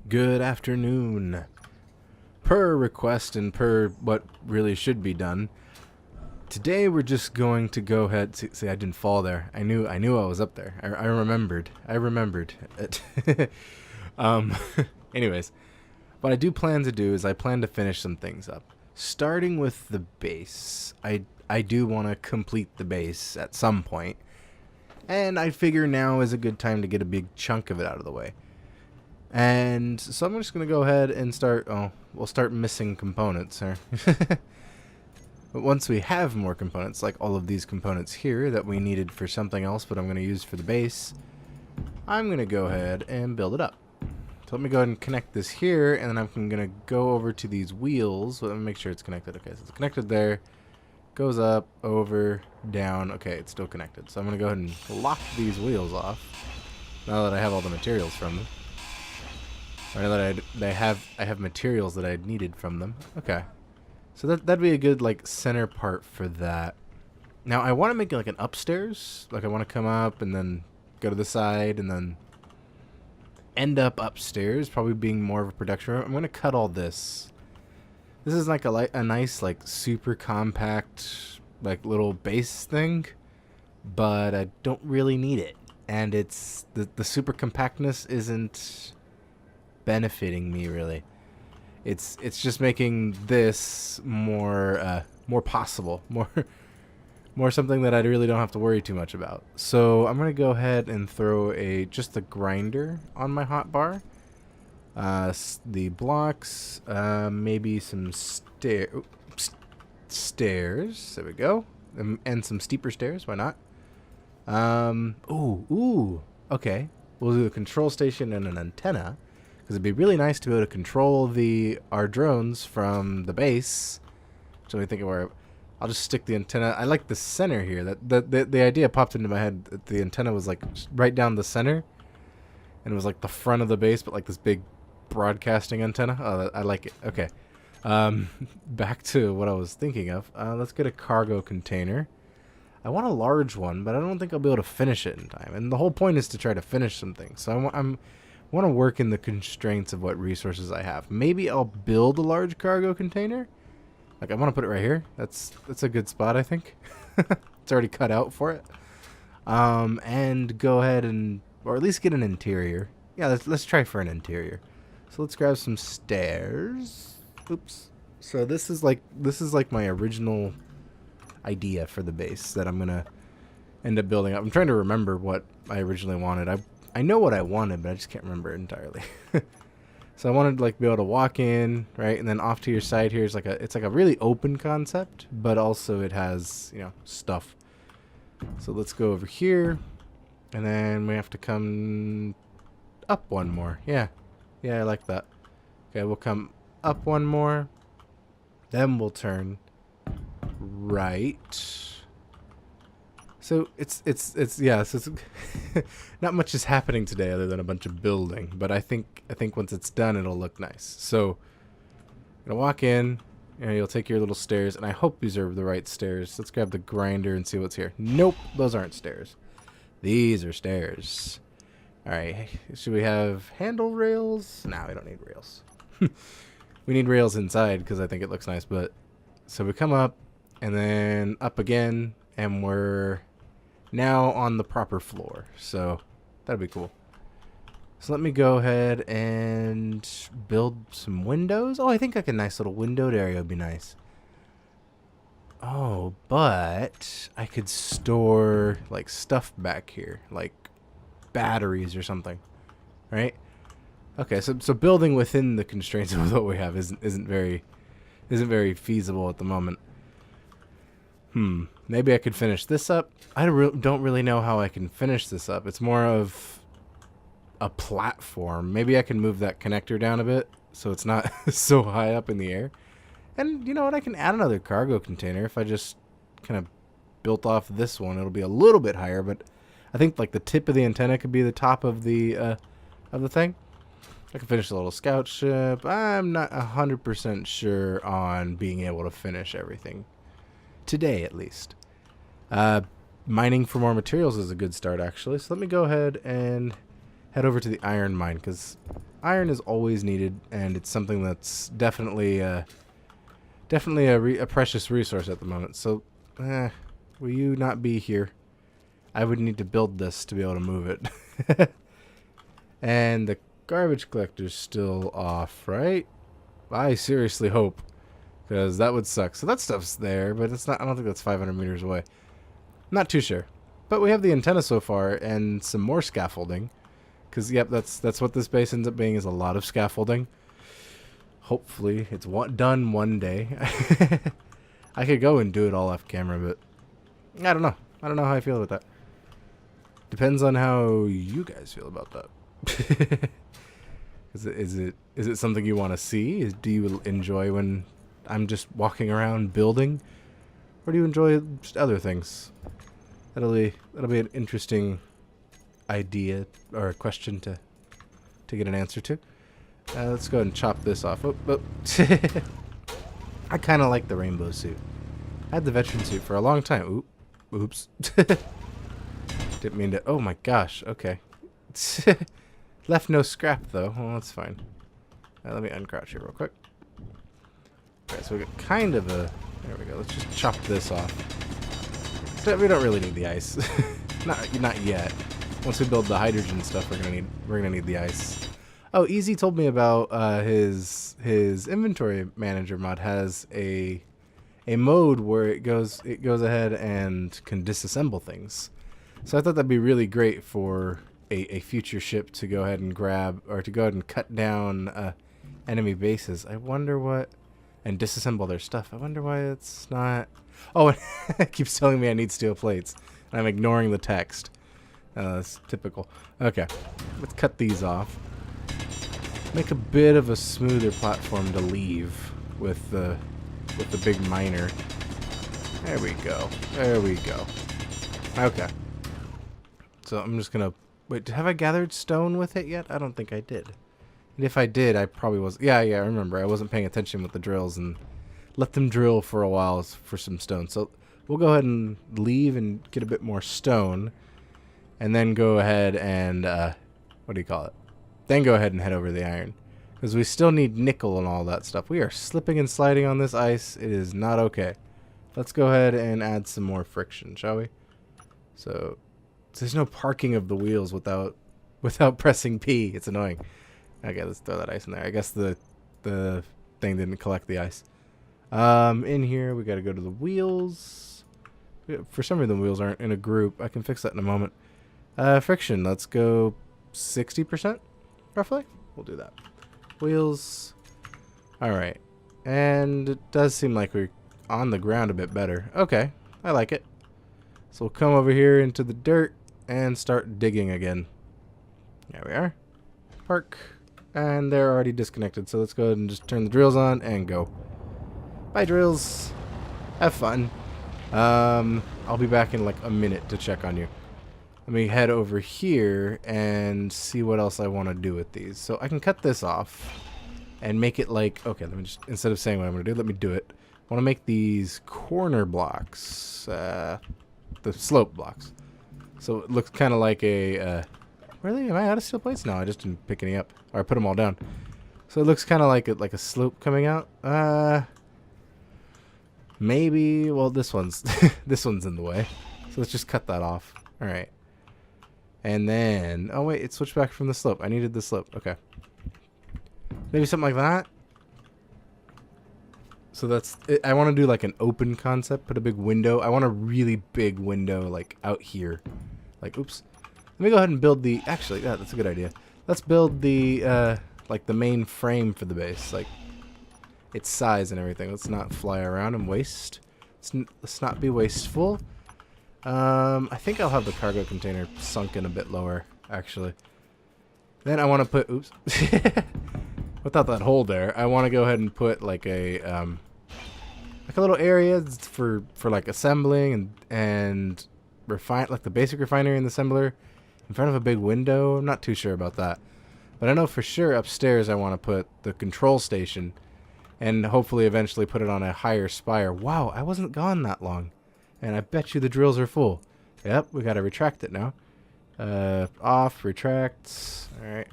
Good afternoon. Per request and per what really should be done, today we're just going to go ahead. See, I didn't fall there. I knew I was up there. I remembered. I remembered it. um, anyways, what I do plan to do is I plan to finish some things up. Starting with the base. I do want to complete the base at some point, and I figure now is a good time to get a big chunk of it out of the way. And so I'm just going to go ahead and start, we'll start missing components here. But once we have more components, like all of these components here that we needed for something else, but I'm going to use for the base, I'm going to go ahead and build it up. So let me go ahead and connect this here, and then I'm going to go over to these wheels. Let me make sure it's connected. Okay, so it's connected there. Goes up, over, down. Okay, it's still connected. So I'm going to go ahead and lock these wheels off, now that I have all the materials from them. Or that I have materials that I needed from them. Okay. So that'd be a good like center part for that. Now I want to make it like an upstairs. Like I want to come up and then go to the side and then end up upstairs, probably being more of a production room. I'm going to cut all this. This is like a nice like super compact like little base thing, but I don't really need it. And it's the super compactness isn't benefiting me really. It's just making this more possible, more something that I really don't have to worry too much about. So I'm gonna go ahead and throw just a grinder on my hotbar. The blocks, maybe some stairs. There we go, and some steeper stairs. Why not? Ooh. Okay, we'll do a control station and an antenna. Because it'd be really nice to be able to control our drones from the base. So I think where I'll just stick the antenna. I like the center here. The idea popped into my head that the antenna was like right down the center, and it was like the front of the base, but like this big broadcasting antenna. Oh, I like it. Okay. Back to what I was thinking of. Let's get a cargo container. I want a large one, but I don't think I'll be able to finish it in time. And the whole point is to try to finish some things. So I want to work in the constraints of what resources I have. Maybe I'll build a large cargo container. Like I want to put it right here. That's a good spot, I think. It's already cut out for it. And go ahead or at least get an interior. Yeah, let's try for an interior. So let's grab some stairs. Oops. So this is like my original idea for the base that I'm gonna end up building up. I'm trying to remember what I originally wanted. I know what I wanted, but I just can't remember it entirely. So I wanted to like be able to walk in, right, and then off to your side here is it's like a really open concept, but also it has, stuff. So let's go over here, and then we have to come up one more. Yeah, I like that. Okay, we'll come up one more, then we'll turn right. So it's not much is happening today other than a bunch of building, but I think once it's done it'll look nice. So I'm gonna walk in, and you'll take your little stairs, and I hope these are the right stairs. Let's grab the grinder and see what's here. Nope, those aren't stairs. These are stairs. All right, should we have handle rails? No, we don't need rails. We need rails inside because I think it looks nice. But so we come up and then up again, and we're now on the proper floor, so that'd be cool. So let me go ahead and build some windows. Oh, I think like a nice little windowed area would be nice. Oh, but I could store like stuff back here, like batteries or something, right? Okay, so building within the constraints of what we have isn't very feasible at the moment. Maybe I could finish this up. I don't really know how I can finish this up. It's more of a platform. Maybe I can move that connector down a bit so it's not so high up in the air. And you know what? I can add another cargo container if I just kind of built off this one. It'll be a little bit higher, but I think like the tip of the antenna could be the top of the thing. I can finish a little scout ship. I'm not 100% sure on being able to finish everything. Today, at least. Mining for more materials is a good start, actually. So let me go ahead and head over to the iron mine, because iron is always needed, and it's something that's definitely a precious resource at the moment. So, will you not be here? I would need to build this to be able to move it. And the garbage collector's still off, right? I seriously hope, because that would suck. So that stuff's there, but it's not. I don't think that's 500 meters away. Not too sure. But we have the antenna so far, and some more scaffolding. Because, yep, that's what this base ends up being, is a lot of scaffolding. Hopefully, it's done one day. I could go and do it all off camera, but I don't know. I don't know how I feel about that. Depends on how you guys feel about that. Is it something you want to see? Do you enjoy when I'm just walking around building, or do you enjoy just other things? That'll be an interesting idea or a question to get an answer to. Let's go ahead and chop this off. Oh. I kind of like the rainbow suit. I had the veteran suit for a long time. Oops. Didn't mean to. Oh my gosh. Okay. Left no scrap though. Well, that's fine. Let me uncrouch here real quick. Okay, so we got kind of a. There we go. Let's just chop this off. We don't really need the ice. not yet. Once we build the hydrogen stuff, we're gonna need the ice. Oh, Easy told me about his inventory manager mod has a mode where it goes ahead and can disassemble things. So I thought that'd be really great for a future ship to go ahead and grab, or to go ahead and cut down enemy bases. I wonder what, and disassemble their stuff. I wonder why it's not. Oh, it keeps telling me I need steel plates, and I'm ignoring the text. That's typical. Okay, let's cut these off. Make a bit of a smoother platform to leave with the big miner. There we go. There we go. Okay. So I'm just gonna wait. Have I gathered stone with it yet? I don't think I did. And if I did, I probably was. Yeah. I remember. I wasn't paying attention with the drills and let them drill for a while for some stone. So we'll go ahead and leave and get a bit more stone, and then go ahead and what do you call it? Then go ahead and head over to the iron, because we still need nickel and all that stuff. We are slipping and sliding on this ice. It is not okay. Let's go ahead and add some more friction, shall we? So there's no parking of the wheels without pressing P. It's annoying. Okay, let's throw that ice in there. I guess the thing didn't collect the ice. In here we got to go to the wheels. For some reason the wheels aren't in a group. I can fix that in a moment. Friction. Let's go 60%. Roughly? We'll do that. Wheels. Alright. And it does seem like we're on the ground a bit better. Okay. I like it. So we'll come over here into the dirt and start digging again. There we are. Park. And they're already disconnected. So let's go ahead and just turn the drills on and go. Bye, drills. Have fun. I'll be back in like a minute to check on you. Let me head over here and see what else I want to do with these. So I can cut this off and make it like, okay, let me just, instead of saying what I'm going to do, let me do it. I want to make these corner blocks, the slope blocks. So it looks kind of like a, really? Am I out of steel plates? No, I just didn't pick any up, or I put them all down. So it looks kind of like a slope coming out. Maybe, well, this one's, this one's in the way. So let's just cut that off. All right. And then, oh wait, it switched back from the slope. I needed the slope. Okay. Maybe something like that. So that's it. I want to do like an open concept, put a big window. I want a really big window like out here. Like, oops. Let me go ahead and build the, actually, yeah, that's a good idea. Let's build the, like the main frame for the base. Like its size and everything. Let's not fly around and waste. Let's not be wasteful. I think I'll have the cargo container sunken a bit lower, actually. Then I want to put, oops, without that hole there, I want to go ahead and put like a little area for like assembling and refine, like the basic refinery and the assembler in front of a big window. I'm not too sure about that, but I know for sure upstairs I want to put the control station and hopefully eventually put it on a higher spire. Wow, I wasn't gone that long. And I bet you the drills are full. Yep, we got to retract it now. Off, retract. Alright.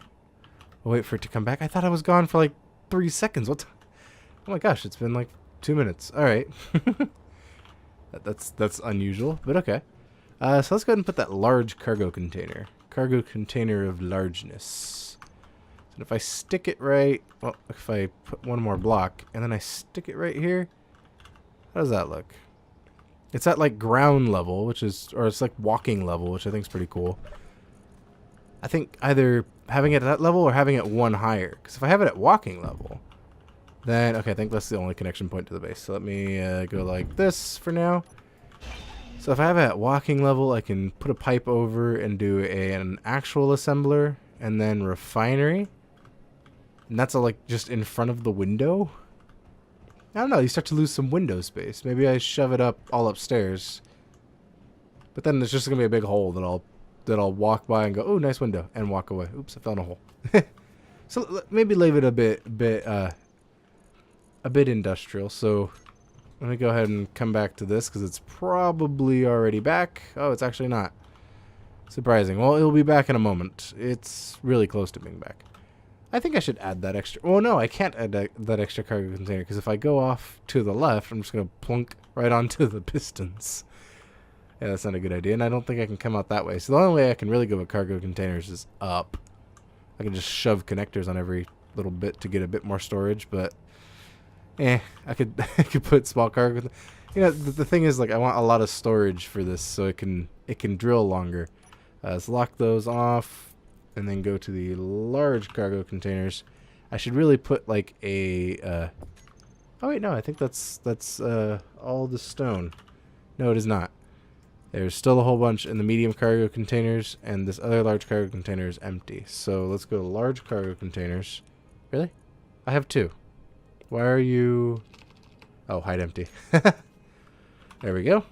We'll wait for it to come back. I thought I was gone for like 3 seconds. What? Oh my gosh, it's been like 2 minutes. Alright. That's unusual, but okay. So let's go ahead and put that large cargo container. Cargo container of largeness. So if I stick it right, well, if I put one more block and then I stick it right here, how does that look? It's at like ground level, which is, or it's like walking level, which I think is pretty cool. I think either having it at that level or having it one higher. Because if I have it at walking level, then, okay, I think that's the only connection point to the base. So let me go like this for now. So if I have it at walking level, I can put a pipe over and do an actual assembler and then refinery. And that's like just in front of the window. I don't know, you start to lose some window space. Maybe I shove it up all upstairs. But then there's just gonna be a big hole that I'll walk by and go, oh, nice window, and walk away. Oops, I fell in a hole. So maybe leave it a bit industrial. So let me go ahead and come back to this because it's probably already back. Oh, it's actually not. Surprising. Well, it'll be back in a moment. It's really close to being back. I think I should add that extra. Well, no, I can't add that extra cargo container because if I go off to the left, I'm just going to plunk right onto the pistons. Yeah, that's not a good idea, and I don't think I can come out that way. So the only way I can really go with cargo containers is up. I can just shove connectors on every little bit to get a bit more storage, but I could I could put small cargo. You know, the thing is, like, I want a lot of storage for this so it can drill longer. Let's lock those off, and then go to the large cargo containers. I should really put like a. Oh wait, no, I think that's all the stone. No, it is not. There's still a whole bunch in the medium cargo containers, and this other large cargo container is empty. So let's go to large cargo containers. Really? I have 2. Why are you... Oh, hide empty. There we go.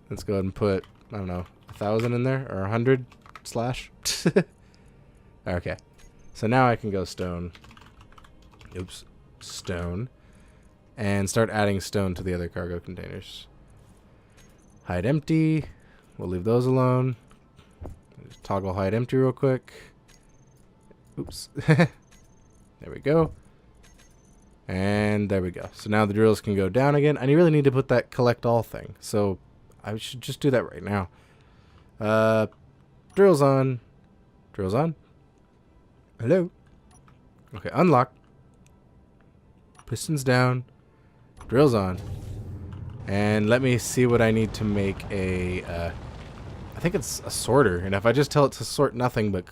Let's go ahead and put, I don't know, 1,000 in there, or 100 slash. Okay. So now I can go stone. Oops. Stone. And start adding stone to the other cargo containers. Hide empty. We'll leave those alone. Just toggle hide empty real quick. Oops. There we go. And there we go. So now the drills can go down again. I really need to put that collect all thing. So I should just do that right now. Drills on. Drills on. Hello. Okay, unlock. Pistons down. Drills on. And let me see what I need to make a, I think it's a sorter. And if I just tell it to sort nothing but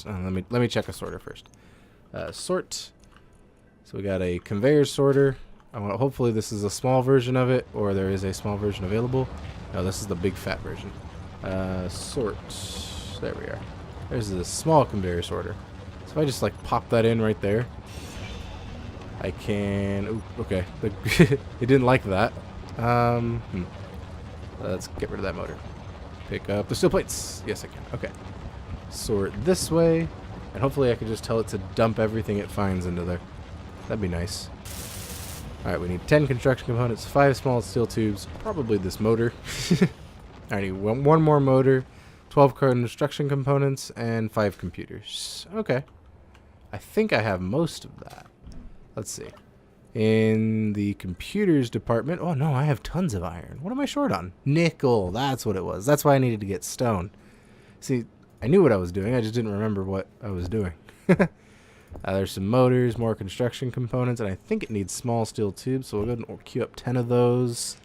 let me check a sorter first. Sort. So we got a conveyor sorter. Hopefully this is a small version of it, or there is a small version available. No, this is the big fat version. Sort. There we are. There's the small conveyor sorter. So if I just like pop that in right there, I can... Ooh, okay. It didn't like that. Let's get rid of that motor. Pick up the steel plates. Yes, I can. Okay. Sort this way. And hopefully I can just tell it to dump everything it finds into there. That'd be nice. Alright, we need 10 construction components, 5 small steel tubes, probably this motor. I need one more motor, 12 construction components, and 5 computers. Okay. I think I have most of that. Let's see. In the computers department... Oh, no, I have tons of iron. What am I short on? Nickel. That's what it was. That's why I needed to get stone. See, I knew what I was doing. I just didn't remember what I was doing. There's some motors, more construction components, and I think it needs small steel tubes, so we'll go ahead and queue up 10 of those.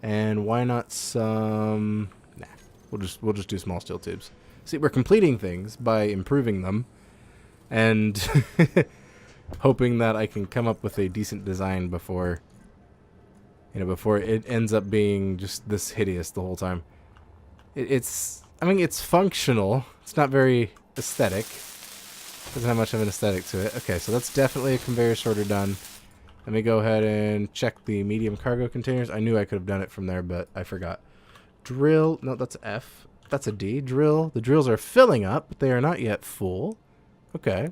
And why not some... Nah, we'll just do small steel tubes. See, we're completing things by improving them, and... hoping that I can come up with a decent design before it ends up being just this hideous the whole time. I mean, it's functional. It's not very aesthetic. Doesn't have much of an aesthetic to it. Okay, so that's definitely a conveyor sorter done. Let me go ahead and check the medium cargo containers. I knew I could have done it from there, but I forgot. Drill. No, that's F. That's a D. Drill. The drills are filling up, but they are not yet full. Okay.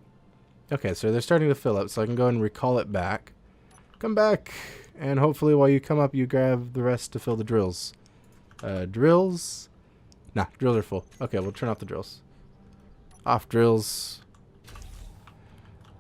Okay, so they're starting to fill up, so I can go and recall it back. Come back, and hopefully while you come up, you grab the rest to fill the drills. Drills, Nah, drills are full. Okay, we'll turn off the drills. Off drills.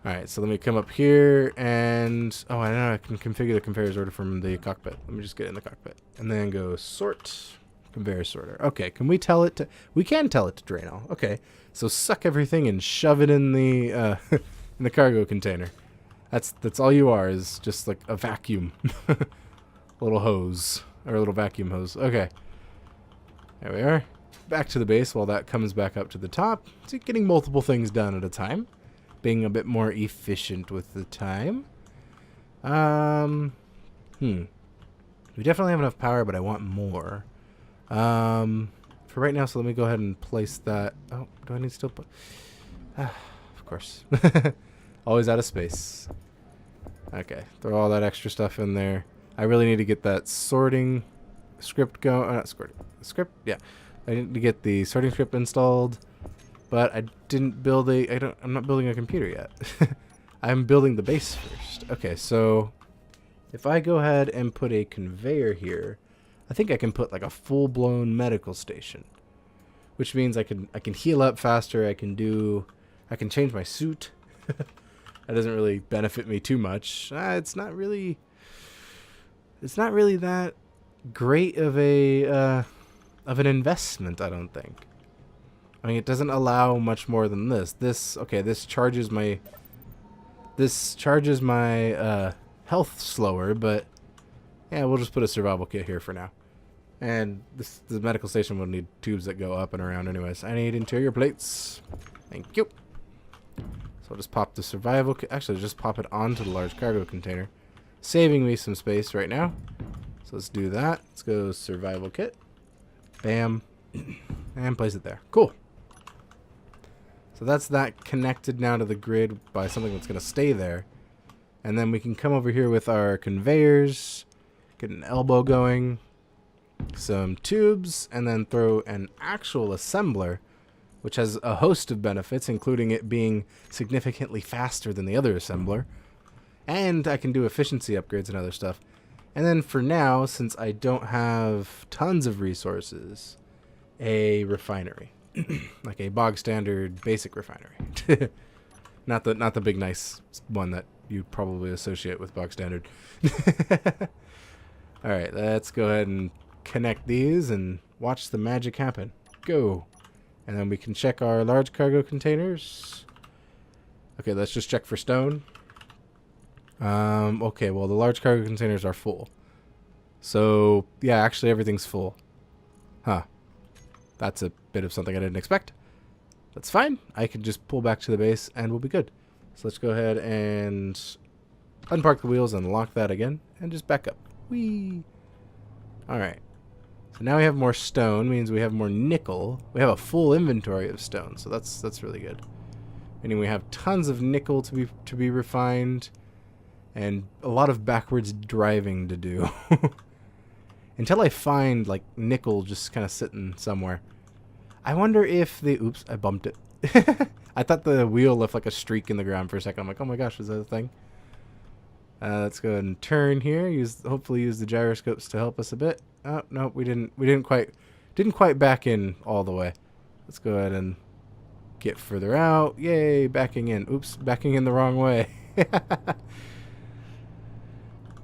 Alright, so let me come up here and... Oh, I know I can configure the conveyor sorter from the cockpit. Let me just get in the cockpit. And then go sort. Conveyor sorter. Okay, can we tell it to... We can tell it to drain all. Okay, so suck everything and shove it in the in the cargo container. That's all you are, is just like a vacuum. A little hose. Or a little vacuum hose. Okay. There we are. Back to the base while that comes back up to the top. So getting multiple things done at a time. Being a bit more efficient with the time. We definitely have enough power, but I want more. For right now, so let me go ahead and place that. Oh, do I need to still put... of course. Always out of space. Okay, throw all that extra stuff in there. I really need to get that sorting script going. Not sorting. Script? Yeah. I need to get the sorting script installed. But I didn't build I'm not building a computer yet. I'm building the base first. Okay, so if I go ahead and put a conveyor here, I think I can put like a full-blown medical station, which means I can heal up faster. I can change my suit. That doesn't really benefit me too much. It's not really that great of an investment, I don't think. I mean, it doesn't allow much more than this. This charges my health slower, but yeah, we'll just put a survival kit here for now. And the medical station will need tubes that go up and around anyways. I need interior plates. Thank you. So I'll just pop the survival kit. Actually, just pop it onto the large cargo container, saving me some space right now. So let's do that. Let's go survival kit. Bam. And place it there. Cool. So that's that connected now to the grid by something that's going to stay there. And then we can come over here with our conveyors, get an elbow going, some tubes, and then throw an actual assembler, which has a host of benefits, including it being significantly faster than the other assembler. And I can do efficiency upgrades and other stuff. And then for now, since I don't have tons of resources, a refinery. Like a bog standard basic refinery. not the big nice one that you probably associate with bog standard. Alright, let's go ahead and connect these and watch the magic happen. Go. And then we can check our large cargo containers. Okay, let's just check for stone. Okay, well the large cargo containers are full. So, yeah, actually everything's full. Huh. That's a bit of something I didn't expect. That's fine. I can just pull back to the base and we'll be good. So let's go ahead and unpark the wheels and lock that again and just back up. Whee! Alright. So now we have more stone, means we have more nickel. We have a full inventory of stone, so that's really good. Meaning we have tons of nickel to be refined and a lot of backwards driving to do. Until I find like nickel just kind of sitting somewhere. I wonder if the... Oops, I bumped it. I thought the wheel left like a streak in the ground for a second. I'm like, oh my gosh, is that a thing? Let's go ahead and turn here. Hopefully use the gyroscopes to help us a bit. Oh, no, we didn't quite back in all the way. Let's go ahead and get further out. Yay, backing in. Oops, backing in the wrong way.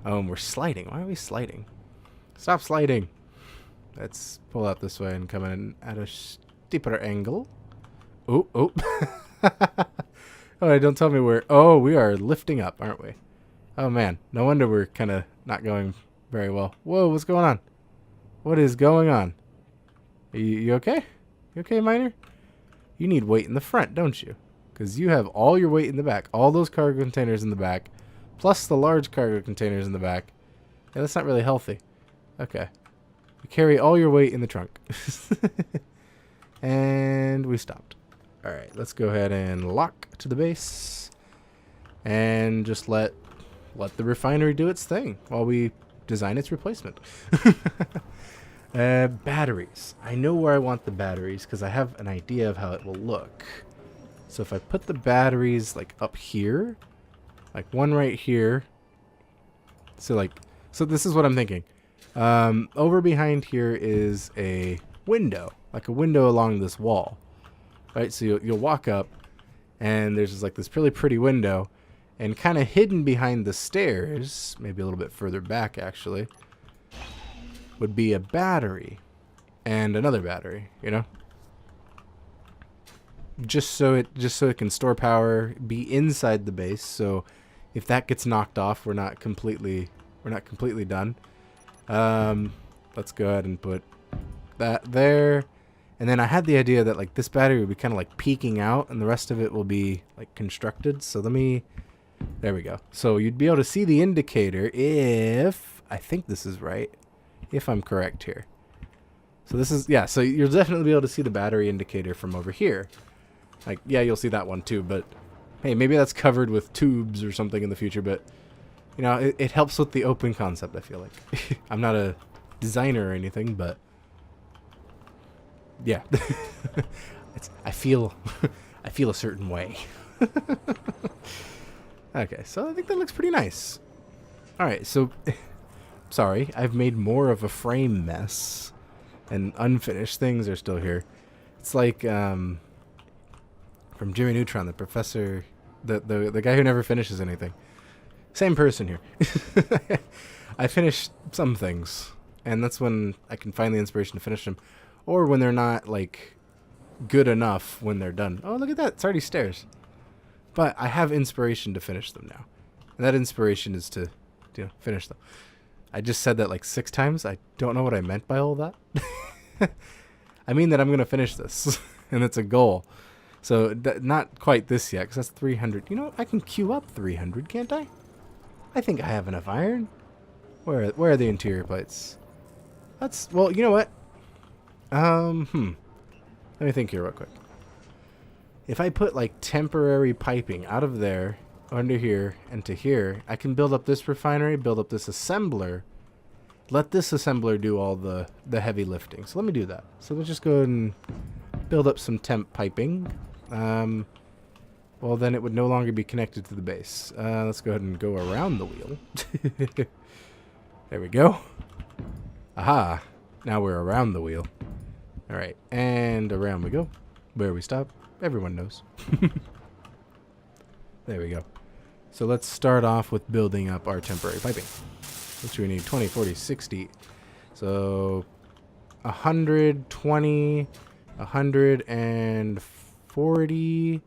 Oh, and we're sliding. Why are we sliding? Stop sliding. Let's pull out this way and come in at a steeper angle. Oh, oh. Oh, don't tell me we're... Oh, we are lifting up, aren't we? Oh, man. No wonder we're kind of not going very well. Whoa, what's going on? What is going on? You okay? You okay, Miner? You need weight in the front, don't you? Because you have all your weight in the back. All those cargo containers in the back. Plus the large cargo containers in the back. Yeah, that's not really healthy. Okay. You carry all your weight in the trunk. And we stopped. Alright, let's go ahead and lock to the base. And just let the refinery do its thing while we design its replacement. Batteries. I know where I want the batteries because I have an idea of how it will look. So if I put the batteries like up here, like one right here. So this is what I'm thinking. Over behind here is a window. like a window along this wall, right? So you'll walk up, and there's just like this really pretty window, and kind of hidden behind the stairs, maybe a little bit further back actually, would be a battery and another battery, you know? Just so it can store power, be inside the base, so if that gets knocked off, we're not completely done. Let's go ahead and put that there. And then I had the idea that like this battery would be kind of like peeking out and the rest of it will be like constructed. So there we go. So you'd be able to see the indicator if, I think this is right, if I'm correct here. So this is, yeah, so you'll definitely be able to see the battery indicator from over here. Like, yeah, you'll see that one too, but hey, maybe that's covered with tubes or something in the future, but you know, it helps with the open concept, I feel like. I'm not a designer or anything, but yeah. I feel a certain way. Okay, so I think that looks pretty nice. Alright, so sorry, I've made more of a frame mess, and unfinished things are still here. It's like from Jimmy Neutron, the professor, the guy who never finishes anything. Same person here. I finish some things, and that's when I can find the inspiration to finish them, or when they're not like good enough when they're done. Oh, look at that! It's already stairs. But I have inspiration to finish them now, and that inspiration is to, you know, finish them. I just said that like 6 times. I don't know what I meant by all that. I mean that I'm gonna finish this, and it's a goal. So not quite this yet, because that's 300. You know, I can queue up 300, can't I? I think I have enough iron. Where are the interior plates? That's, well, you know what? Let me think here real quick. If I put like temporary piping out of there, under here, and to here, I can build up this refinery, build up this assembler. Let this assembler do all the heavy lifting. So let me do that. So let's just go ahead and build up some temp piping. Well, then it would no longer be connected to the base. Let's go ahead and go around the wheel. There we go. Aha. Now we're around the wheel. Alright, and around we go. Where we stop, everyone knows. There we go. So let's start off with building up our temporary piping, which we need 20, 40, 60. So 120, 140,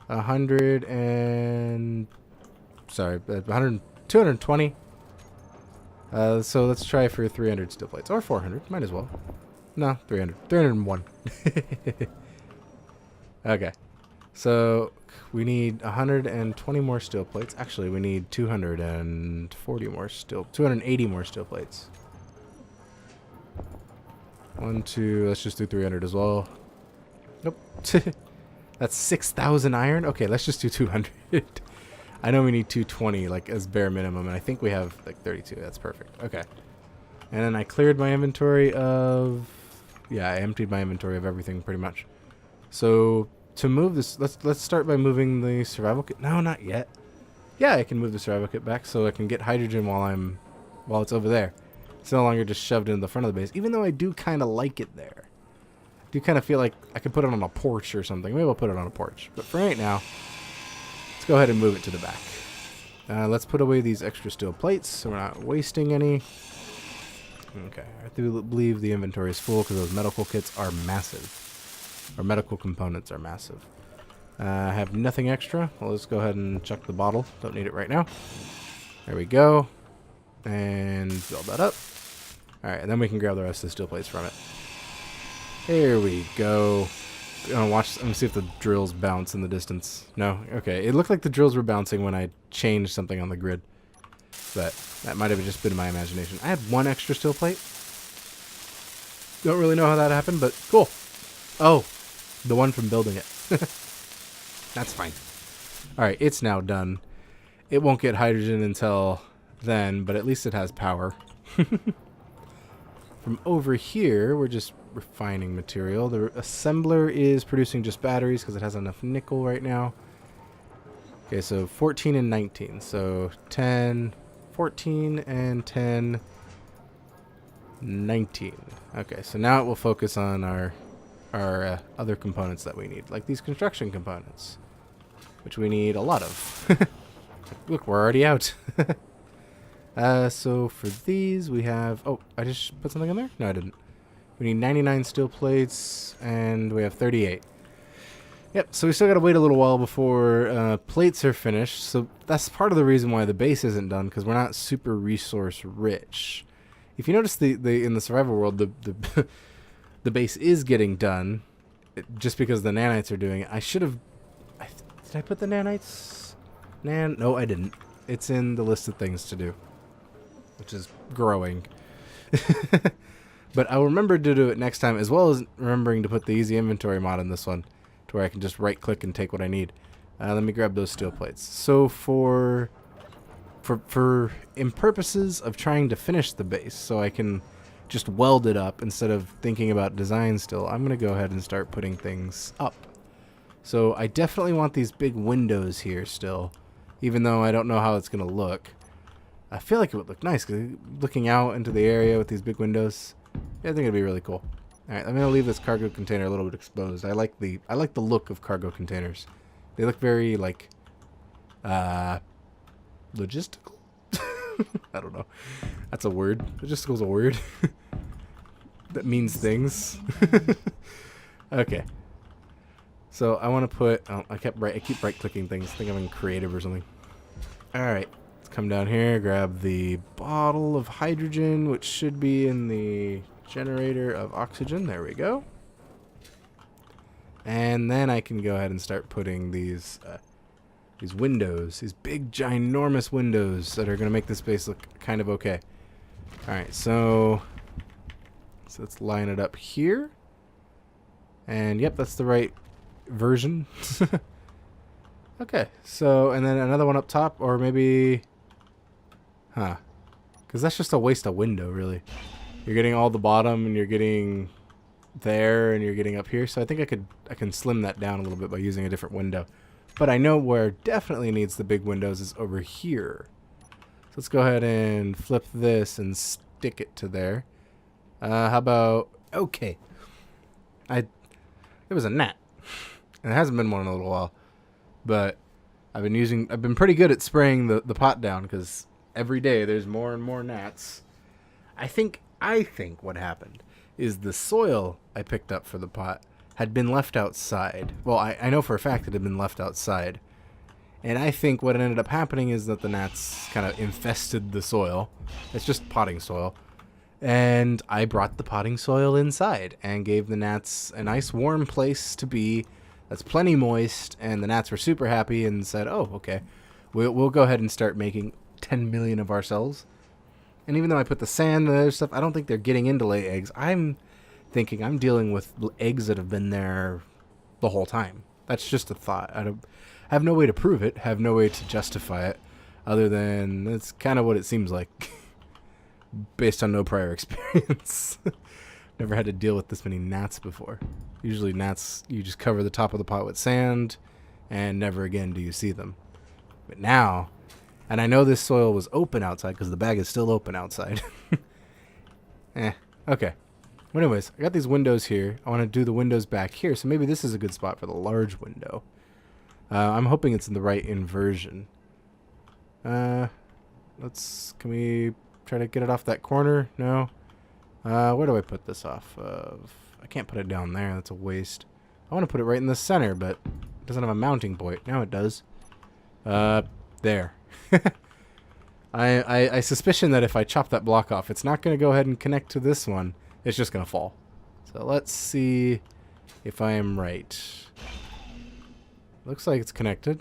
100 and... Sorry, 100, 220. So let's try for 300 steel plates. Or 400, might as well. No, 300. 301. Okay. So we need 120 more steel plates. Actually, we need 240 more steel... 280 more steel plates. 1, 2... Let's just do 300 as well. Nope. That's 6,000 iron? Okay, let's just do 200. I know we need 220, like, as bare minimum, and I think we have, like, 32. That's perfect. Okay. And then I cleared my inventory of... Yeah, I emptied my inventory of everything, pretty much. So, to move this... Let's start by moving the survival kit. No, not yet. Yeah, I can move the survival kit back so I can get hydrogen while it's over there. It's no longer just shoved into the front of the base, even though I do kind of like it there. I do kind of feel like I could put it on a porch or something. Maybe I'll put it on a porch. But for right now... Let's go ahead and move it to the back. Let's put away these extra steel plates so we're not wasting any. Okay, I do believe the inventory is full because those medical kits are massive. Or medical components are massive. I have nothing extra. Well, let's go ahead and chuck the bottle. Don't need it right now. There we go. And build that up. Alright, and then we can grab the rest of the steel plates from it. Here we go. I'm gonna see if the drills bounce in the distance. No? Okay. It looked like the drills were bouncing when I changed something on the grid. But that might have just been my imagination. I had 1 extra steel plate. Don't really know how that happened, but cool. Oh, the one from building it. That's fine. Alright, it's now done. It won't get hydrogen until then, but at least it has power. From over here, we're just refining material. The assembler is producing just batteries because it has enough nickel right now. Okay, so 14 and 19. So 10, 14 and 10. 19. Okay, so now it will focus on our other components that we need, like these construction components, which we need a lot of. Look, we're already out. So for these, we have... Oh, I just put something in there? No, I didn't. We need 99 steel plates, and we have 38. Yep, so we still gotta wait a little while before plates are finished. So that's part of the reason why the base isn't done, because we're not super resource rich. If you notice, the in the survival world, the the base is getting done, just because the nanites are doing it. I should have... Did I put the nanites? No, I didn't. It's in the list of things to do, which is growing. But I'll remember to do it next time, as well as remembering to put the easy inventory mod in this one, to where I can just right click and take what I need. Let me grab those steel plates. So for in purposes of trying to finish the base, so I can just weld it up instead of thinking about design still, I'm going to go ahead and start putting things up. So I definitely want these big windows here still, even though I don't know how it's going to look. I feel like it would look nice, because looking out into the area with these big windows, yeah, I think it'd be really cool. Alright, I'm going to leave this cargo container a little bit exposed. I like the look of cargo containers. They look very, like, logistical? I don't know. That's a word. Logistical's a word. That means things. Okay. So I want to put... Oh, I keep right-clicking things. I think I'm in creative or something. Alright. Let's come down here, grab the bottle of hydrogen, which should be in the generator of oxygen. There we go. And then I can go ahead and start putting these windows, these big, ginormous windows that are going to make this space look kind of okay. Alright, so let's line it up here. And yep, that's the right version. Okay, so, and then another one up top, or maybe... Huh. Because that's just a waste of window, really. You're getting all the bottom, and you're getting there, and you're getting up here. So I think I can slim that down a little bit by using a different window. But I know where it definitely needs the big windows is over here. So let's go ahead and flip this and stick it to there. How about... Okay. There was a gnat. And there hasn't been one in a little while. But I've been pretty good at spraying the pot down, because every day there's more and more gnats. I think what happened is the soil I picked up for the pot had been left outside. Well, I know for a fact it had been left outside. And I think what ended up happening is that the gnats kind of infested the soil. It's just potting soil. And I brought the potting soil inside and gave the gnats a nice warm place to be that's plenty moist, and the gnats were super happy and said, oh, okay, we'll go ahead and start making 10 million of ourselves. And even though I put the sand and the other stuff, I don't think they're getting in to lay eggs. I'm thinking I'm dealing with eggs that have been there the whole time. That's just a thought. I have no way to prove it, have no way to justify it, other than that's kind of what it seems like, based on no prior experience. Never had to deal with this many gnats before. Usually gnats, you just cover the top of the pot with sand, and never again do you see them. But now, and I know this soil was open outside because the bag is still open outside. Okay. Well, anyways, I got these windows here. I want to do the windows back here, so maybe this is a good spot for the large window. I'm hoping it's in the right inversion. Can we try to get it off that corner? No. Where do I put this off of? I can't put it down there. That's a waste. I want to put it right in the center, but it doesn't have a mounting point. Now it does. There. I suspicion that if I chop that block off, it's not going to go ahead and connect to this one. It's just going to fall. So let's see if I am right. Looks like it's connected.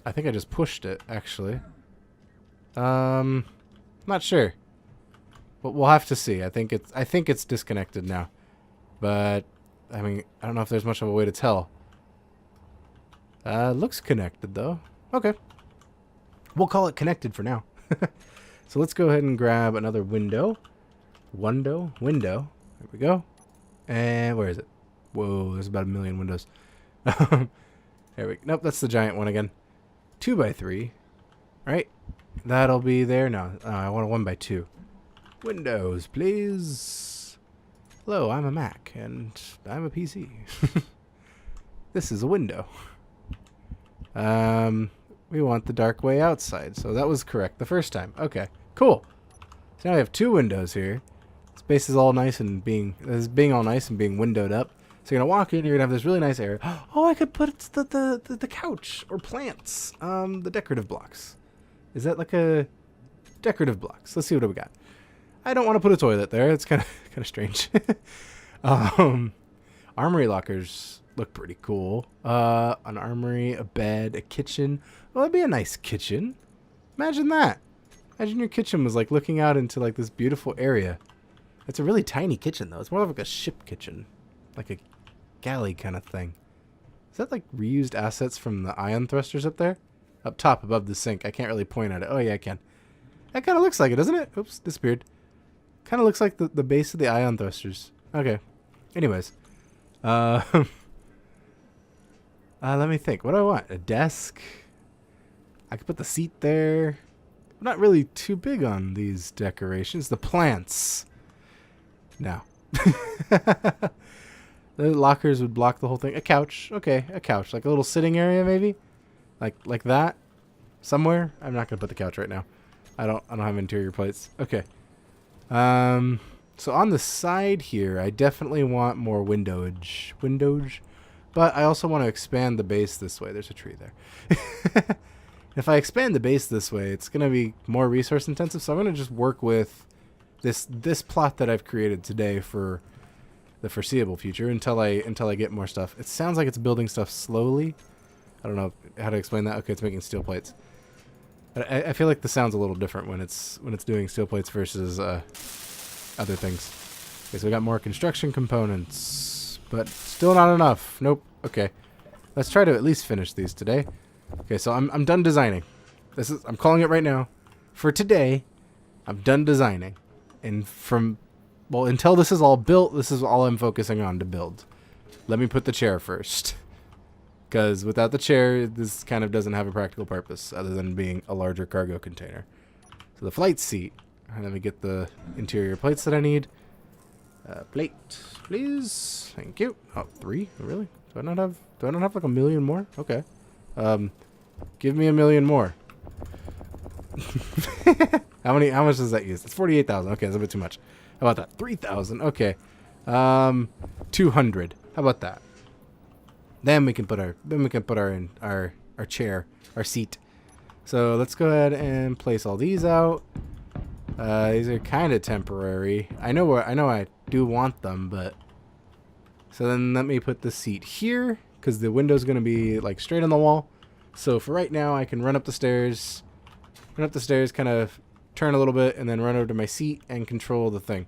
I think I just pushed it, actually. Not sure. But we'll have to see. I think it's disconnected now. But I mean, I don't know if there's much of a way to tell. Looks connected though. Okay. We'll call it connected for now. So let's go ahead and grab another window. Window. There we go. And where is it? Whoa, there's about 1 million windows. There we go. Nope, that's the giant one again. 2x3. Right? That'll be there. No, I want a 1x2. Windows, please. Hello, I'm a Mac, and I'm a PC. This is a window. We want the dark way outside, so that was correct the first time. Okay, cool. So now we have 2 windows here. Space is all nice and being all nice and being windowed up. So you're gonna walk in, you're gonna have this really nice area. Oh, I could put the couch or plants. The decorative blocks. Is that like a decorative blocks? Let's see what we got. I don't want to put a toilet there. It's kind of strange. Armory lockers look pretty cool. An armory, a bed, a kitchen. Well, that'd be a nice kitchen. Imagine that. Imagine your kitchen was like looking out into like this beautiful area. It's a really tiny kitchen though. It's more like a ship kitchen, like a galley kind of thing. Is that like reused assets from the ion thrusters up there? Up top above the sink. I can't really point at it. Oh yeah, I can. That kind of looks like it, doesn't it? Oops, disappeared. Kind of looks like the base of the ion thrusters. Okay. Anyways. Let me think. What do I want? A desk? I could put the seat there. I'm not really too big on these decorations. The plants. No. The lockers would block the whole thing. A couch. Okay, a couch. Like a little sitting area maybe? Like that? Somewhere? I'm not going to put the couch right now. I don't have interior plates. Okay. So on the side here, I definitely want more windowage. But I also want to expand the base this way. There's a tree there. If I expand the base this way, it's going to be more resource intensive. So I'm going to just work with this plot that I've created today for the foreseeable future until I get more stuff. It sounds like it's building stuff slowly. I don't know how to explain that. Okay, it's making steel plates. But I feel like the sound's a little different when it's doing steel plates versus other things. Okay, so we got more construction components, but still not enough. Nope. Okay, let's try to at least finish these today. Okay, so I'm done designing. I'm calling it right now. For today, I'm done designing, and until this is all built, this is all I'm focusing on to build. Let me put the chair first. Because without the chair, this kind of doesn't have a practical purpose other than being a larger cargo container. So the flight seat. Let me get the interior plates that I need. Plate, please. Thank you. Oh, 3? Really? Do I not have like 1 million more? Okay. Give me 1 million more. How much does that use? It's 48,000. Okay, that's a bit too much. How about that? 3,000. Okay. 200. How about that? Then we can put our chair, our seat. So let's go ahead and place all these out. These are kind of temporary. I know I do want them, but so then let me put the seat here because the window's going to be like straight on the wall. So for right now, I can run up the stairs, kind of turn a little bit, and then run over to my seat and control the thing.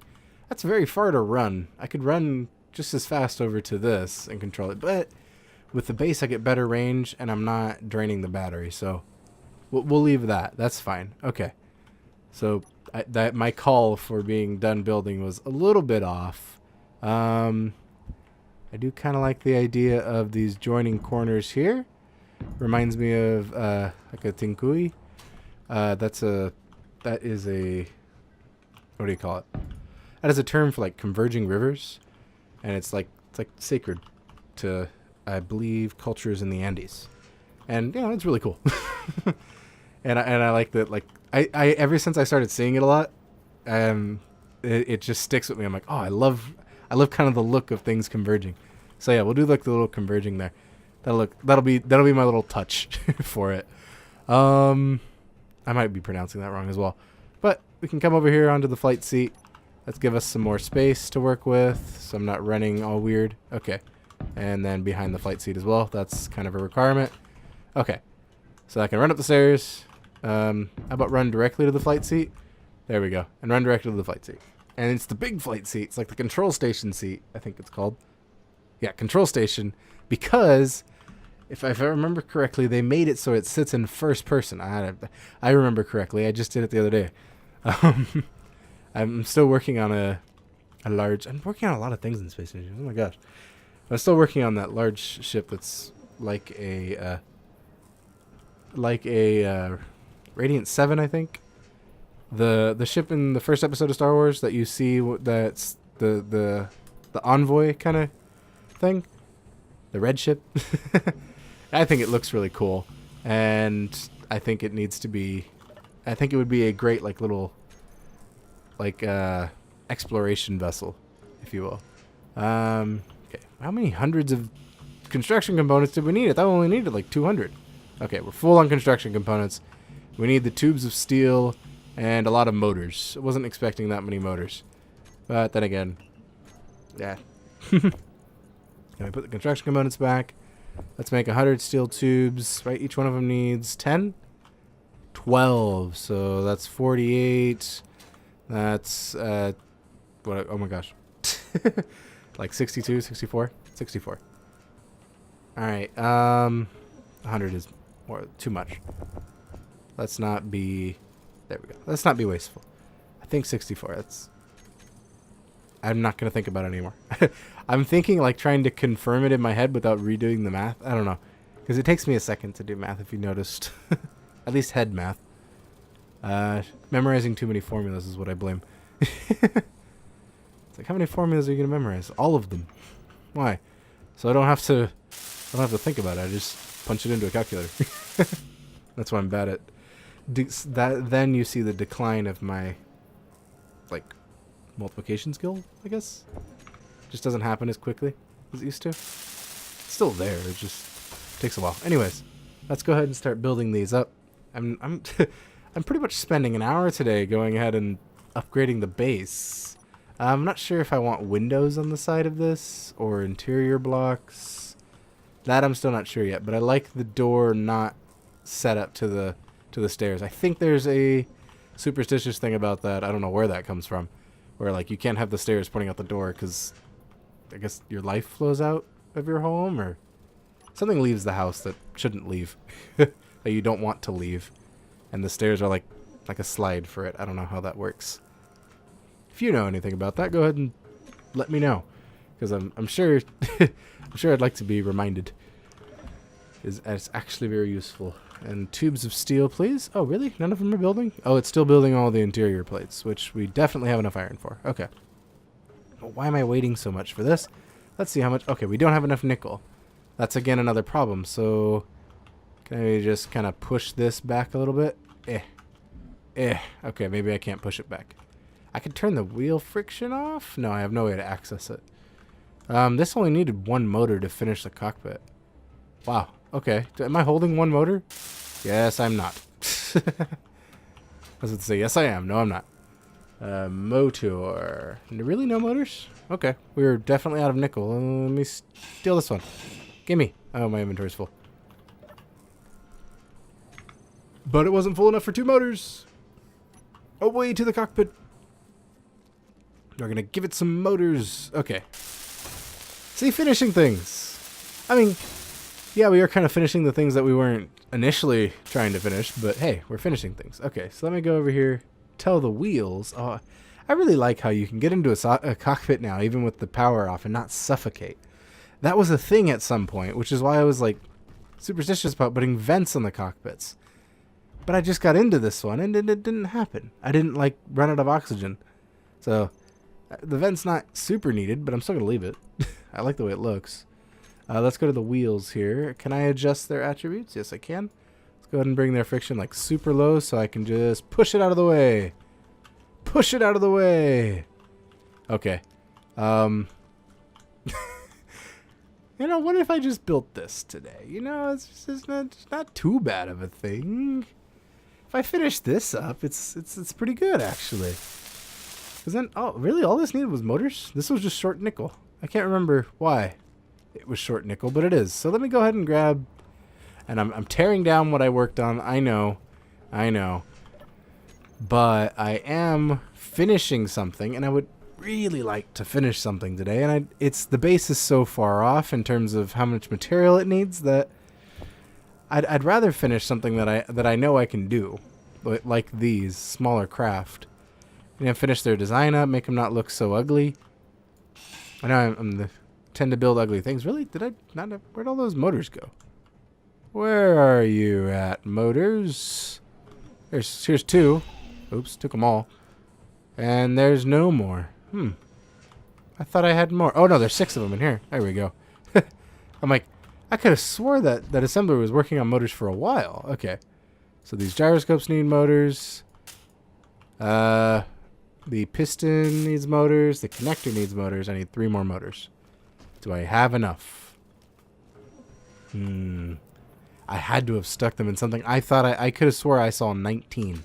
That's very far to run. I could run just as fast over to this and control it, but with the base, I get better range, and I'm not draining the battery, so we'll leave that. That's fine. Okay. So my call for being done building was a little bit off. I do kind of like the idea of these joining corners here. Reminds me of like a tinkui. That is a what do you call it? That is a term for like converging rivers, and it's like sacred to, I believe, cultures in the Andes, and it's really cool. and I like that. Like I ever since I started seeing it a lot, it just sticks with me. I'm like, oh, I love kind of the look of things converging. So yeah, we'll do like the little converging there. That'll be my little touch for it. I might be pronouncing that wrong as well, but we can come over here onto the flight seat. Let's give us some more space to work with, so I'm not running all weird. Okay. And then behind the flight seat as well. That's kind of a requirement. Okay. So I can run up the stairs. How about run directly to the flight seat? There we go. And run directly to the flight seat. And it's the big flight seat. It's like the control station seat, I think it's called. Yeah, control station. Because, if I remember correctly, they made it so it sits in first person. I remember correctly. I just did it the other day. I'm still working on I'm working on a lot of things in Space Station. Oh my gosh. I'm still working on that large ship that's like a Radiant 7, I think. The ship in the first episode of Star Wars that you see, that's the envoy kind of thing, the red ship. I think it looks really cool, and I think it needs to be. I think it would be a great like little exploration vessel, if you will. Okay, how many hundreds of construction components did we need? I thought we only needed like 200. Okay, we're full on construction components. We need the tubes of steel and a lot of motors. I wasn't expecting that many motors, but then again, yeah. Can we put the construction components back? Let's make 100 steel tubes, right? Each one of them needs 10? 12. So that's 48. That's, what? Oh my gosh. Like 62, 64? 64. Alright, 100 is too much. Let's not be, there we go. Let's not be wasteful. I think 64, that's, I'm not going to think about it anymore. I'm thinking like trying to confirm it in my head without redoing the math. I don't know. Because it takes me a second to do math, if you noticed. At least head math. Memorizing too many formulas is what I blame. It's like, how many formulas are you going to memorize? All of them. Why? So I don't have to think about it. I just punch it into a calculator. That's why I'm bad at that. Then you see the decline of my like multiplication skill, I guess. Just doesn't happen as quickly as it used to. It's still there, it just takes a while. Anyways, let's go ahead and start building these up. I'm I'm pretty much spending an hour today going ahead and upgrading the base. I'm not sure if I want windows on the side of this or interior blocks. That I'm still not sure yet, but I like the door not set up to the stairs. I think there's a superstitious thing about that. I don't know where that comes from. Where like you can't have the stairs pointing out the door because I guess your life flows out of your home or something leaves the house that shouldn't leave. That you don't want to leave. And the stairs are like a slide for it. I don't know how that works. If you know anything about that, go ahead and let me know. Because I'm sure I'm sure I'd like to be reminded. It's actually very useful. And tubes of steel, please. Oh, really? None of them are building? Oh, it's still building all the interior plates, which we definitely have enough iron for. Okay. Well, why am I waiting so much for this? Let's see how much. Okay, we don't have enough nickel. That's again another problem. So can I just kind of push this back a little bit? Okay, maybe I can't push it back. I could turn the wheel friction off? No, I have no way to access it. This only needed one motor to finish the cockpit. Wow. Okay. Am I holding one motor? Yes, I'm not. I was going to say, yes, I am. No, I'm not. Motor. Really? No motors? Okay. We're definitely out of nickel. Let me steal this one. Gimme. Oh, my inventory's full. But it wasn't full enough for 2 motors. Away to the cockpit. We're going to give it some motors. Okay. See, finishing things. I mean, yeah, we are kind of finishing the things that we weren't initially trying to finish, but hey, we're finishing things. Okay, so let me go over here. Tell the wheels. Oh, I really like how you can get into a cockpit now, even with the power off, and not suffocate. That was a thing at some point, which is why I was like superstitious about putting vents on the cockpits. But I just got into this one, and it didn't happen. I didn't like run out of oxygen, so the vent's not super needed, but I'm still gonna leave it. I like the way it looks. Let's go to the wheels here. Can I adjust their attributes? Yes, I can. Let's go ahead and bring their friction like super low so I can just push it out of the way. Push it out of the way. Okay. You know, what if I just built this today? You know, it's not too bad of a thing. If I finish this up, it's pretty good actually. Cause then, oh, really? All this needed was motors? This was just short nickel. I can't remember why it was short nickel, but it is. So let me go ahead and grab, and I'm tearing down what I worked on. I know. But I am finishing something, and I would really like to finish something today. And it's the base is so far off in terms of how much material it needs that I'd rather finish something that I know I can do, like these smaller craft. You know, finish their design up, make them not look so ugly. I know tend to build ugly things. Really? Did I not? Where'd all those motors go? Where are you at, motors? Here's 2. Oops, took them all. And there's no more. I thought I had more. Oh, no, there's 6 of them in here. There we go. I'm like, I could have swore that assembler was working on motors for a while. Okay. So these gyroscopes need motors. The piston needs motors. The connector needs motors. I need 3 more motors. Do I have enough? I had to have stuck them in something. I thought I could have swore I saw 19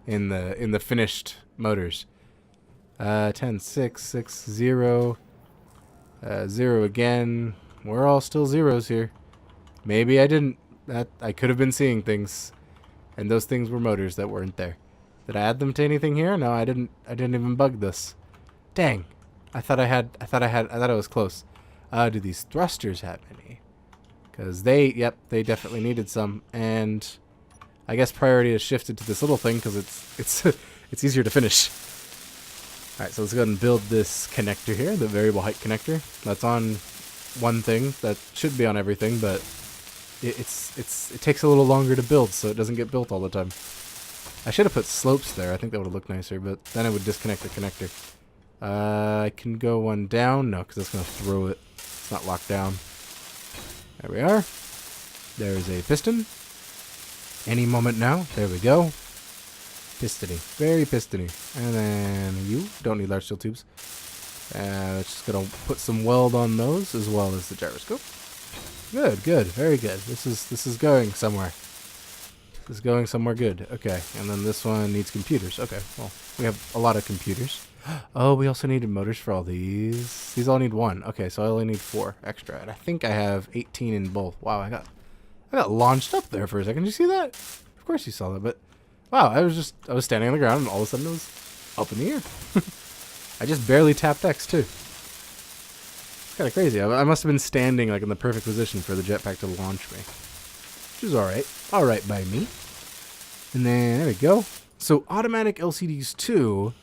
in the finished motors. 10, 6, 6, 0. 0 again. We're all still zeros here. Maybe I didn't. I could have been seeing things. And those things were motors that weren't there. Did I add them to anything here? No, I didn't even bug this. Dang. I thought I was close. Do these thrusters have any? Because they definitely needed some. And I guess priority has shifted to this little thing because it's easier to finish. Alright, so let's go ahead and build this connector here, the variable height connector. That's on one thing. That should be on everything, but it takes a little longer to build, so it doesn't get built all the time. I should have put slopes there. I think that would have looked nicer, but then I would disconnect the connector. I can go one down. No, because that's going to throw it. It's not locked down. There we are. There's a piston. Any moment now. There we go. Pistony. Very pistony. And then you don't need large steel tubes. Just going to put some weld on those as well as the gyroscope. Good, good. Very good. This is going somewhere. This is going somewhere good. Okay. And then this one needs computers. Okay. Well, we have a lot of computers. Oh, we also needed motors for all these. These all need 1. Okay, so I only need 4 extra. And I think I have 18 in both. Wow, I got launched up there for a second. Did you see that? Of course you saw that, but wow, I was standing on the ground and all of a sudden it was up in the air. I just barely tapped X too. It's kind of crazy. I must have been standing like in the perfect position for the jetpack to launch me. Which is alright. Alright by me. And then there we go. So automatic LCDs 2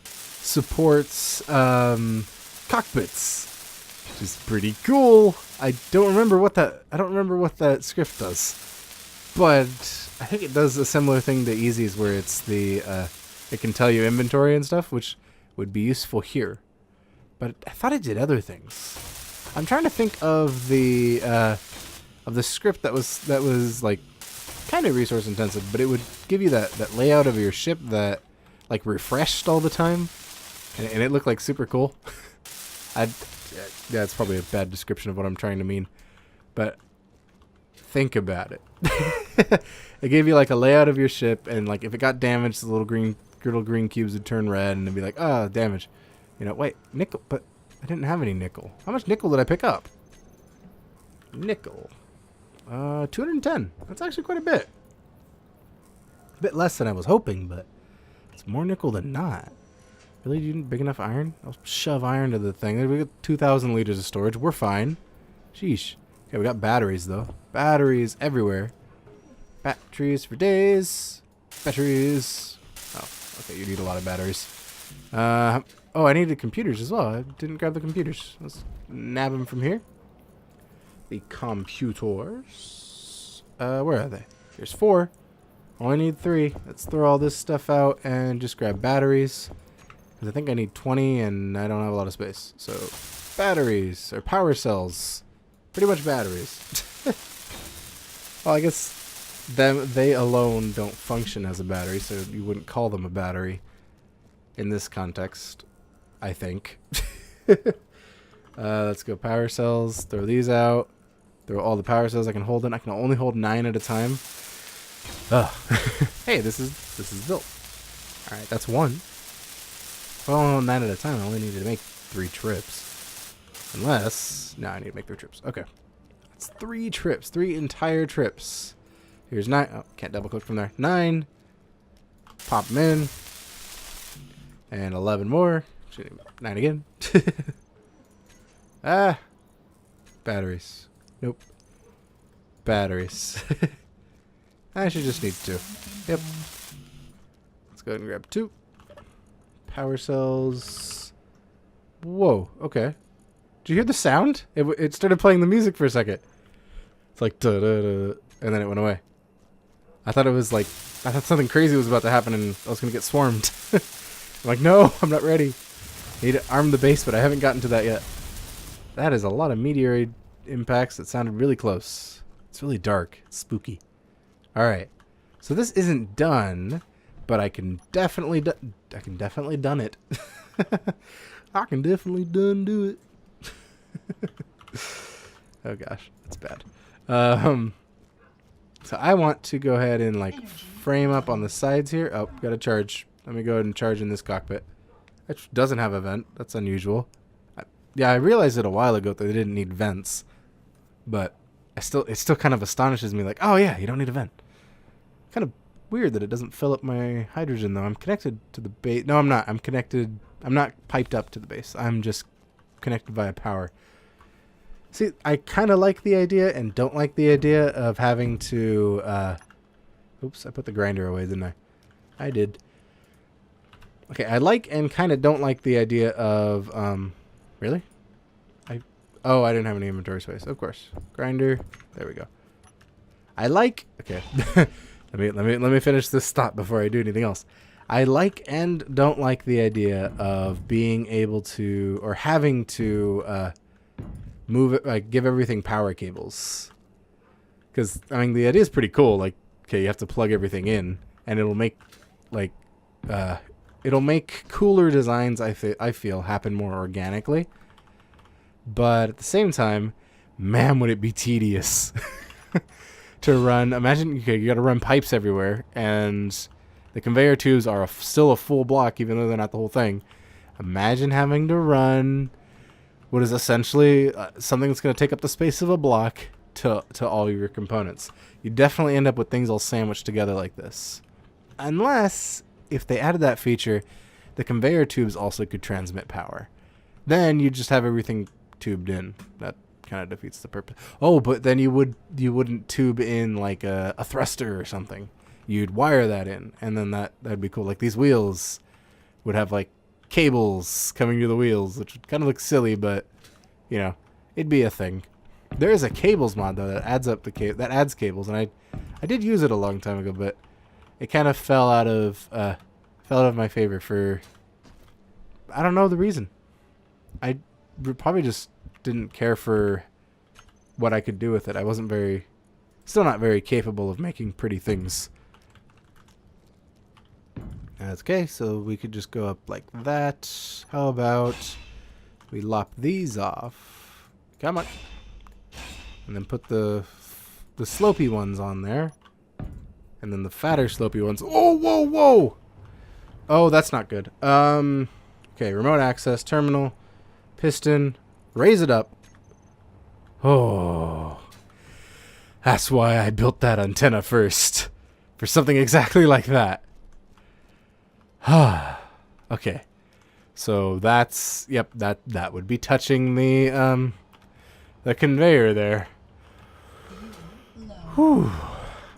supports cockpits, which is pretty cool. I don't remember what that script does, but I think it does a similar thing to Easy's, where it's it can tell you inventory and stuff, which would be useful here. But I thought it did other things. I'm trying to think of the script that was like kind of resource intensive, but it would give you that layout of your ship that like refreshed all the time. And it looked like super cool. Yeah, it's probably a bad description of what I'm trying to mean. But think about it. It gave you like a layout of your ship, and like if it got damaged, the little green cubes would turn red, and it'd be like, oh, damage. You know, wait, nickel. But I didn't have any nickel. How much nickel did I pick up? Nickel. 210. That's actually quite a bit. A bit less than I was hoping, but it's more nickel than not. Really, you didn't big enough iron? I'll shove iron to the thing. We got 2,000 liters of storage. We're fine. Sheesh. Okay, we got batteries, though. Batteries everywhere. Batteries for days. Batteries. Oh, okay, you need a lot of batteries. Oh, I needed computers as well. I didn't grab the computers. Let's nab them from here. The computers. Where are they? There's 4. Only need 3. Let's throw all this stuff out and just grab batteries. Because I think I need 20 and I don't have a lot of space. So, batteries, or power cells. Pretty much batteries. Well, I guess they alone don't function as a battery, so you wouldn't call them a battery in this context, I think. Let's go power cells, throw these out. Throw all the power cells I can hold in. I can only hold 9 at a time. Ugh. Hey, this is built. Alright, that's 1. Well, 9 at a time. I only needed to make 3 trips. Unless... No, I need to make 3 trips. Okay. That's 3 trips. 3 entire trips. Here's 9. Oh, can't double click from there. 9. Pop them in. And 11 more. 9 again. Batteries. Nope. Batteries. I should just need 2. Yep. Let's go ahead and grab 2. Power cells. Whoa, okay. Did you hear the sound? It started playing the music for a second. It's like da da da, and then it went away. I thought it was like I thought something crazy was about to happen and I was going to get swarmed. I'm like, no, I'm not ready. I need to arm the base, but I haven't gotten to that yet. That is a lot of meteoroid impacts that sounded really close. It's really dark. It's spooky. Alright. So this isn't done, but I can definitely done it. I can definitely do it. Oh gosh, that's bad. So I want to go ahead and like frame up on the sides here. Oh, got to charge. Let me go ahead and charge in this cockpit. It doesn't have a vent. That's unusual. Yeah, I realized it a while ago that they didn't need vents, but it still kind of astonishes me. Like, oh yeah, you don't need a vent. Kind of weird that it doesn't fill up my hydrogen though. I'm connected to the base. No, I'm not. I'm not piped up to the base. I'm just connected via power. See, I kind of like the idea and don't like the idea of having to, oops, I put the grinder away, didn't I? I did. Okay, I like and kind of don't like the idea of, really? Oh, I didn't have any inventory space, of course. Grinder, there we go. I like, okay, let me finish this thought before I do anything else. I like and don't like the idea of being able to, or having to, move it, like give everything power cables, because I mean the idea is pretty cool. Like, okay, you have to plug everything in and it'll make like it'll make cooler designs. I feel happen more organically, but at the same time, man, would it be tedious to run. Imagine, okay, you got to run pipes everywhere and the conveyor tubes are still a full block even though they're not the whole thing. Imagine having to run what is essentially something that's going to take up the space of a block to all your components. You definitely end up with things all sandwiched together like this. Unless, if they added that feature, the conveyor tubes also could transmit power. Then you just have everything tubed in. That kind of defeats the purpose. Oh, but then you wouldn't tube in like a thruster or something. You'd wire that in, and then that'd be cool. Like these wheels would have like cables coming to the wheels, which would kind of look silly, but you know, it'd be a thing. There is a cables mod though that adds up that adds cables, and I did use it a long time ago, but it kind of fell out of my favor for I don't know the reason. I probably just didn't care for what I could do with it. I wasn't still not very capable of making pretty things. That's okay, so we could just go up like that. How about we lop these off? Come on. And then put the slopey ones on there. And then the fatter slopey ones. Oh, whoa, whoa! Oh, that's not good. Okay, remote access, terminal, piston, raise it up. Oh. That's why I built that antenna first. For something exactly like that. Okay, so that's, yep, that would be touching the conveyor there. Whew,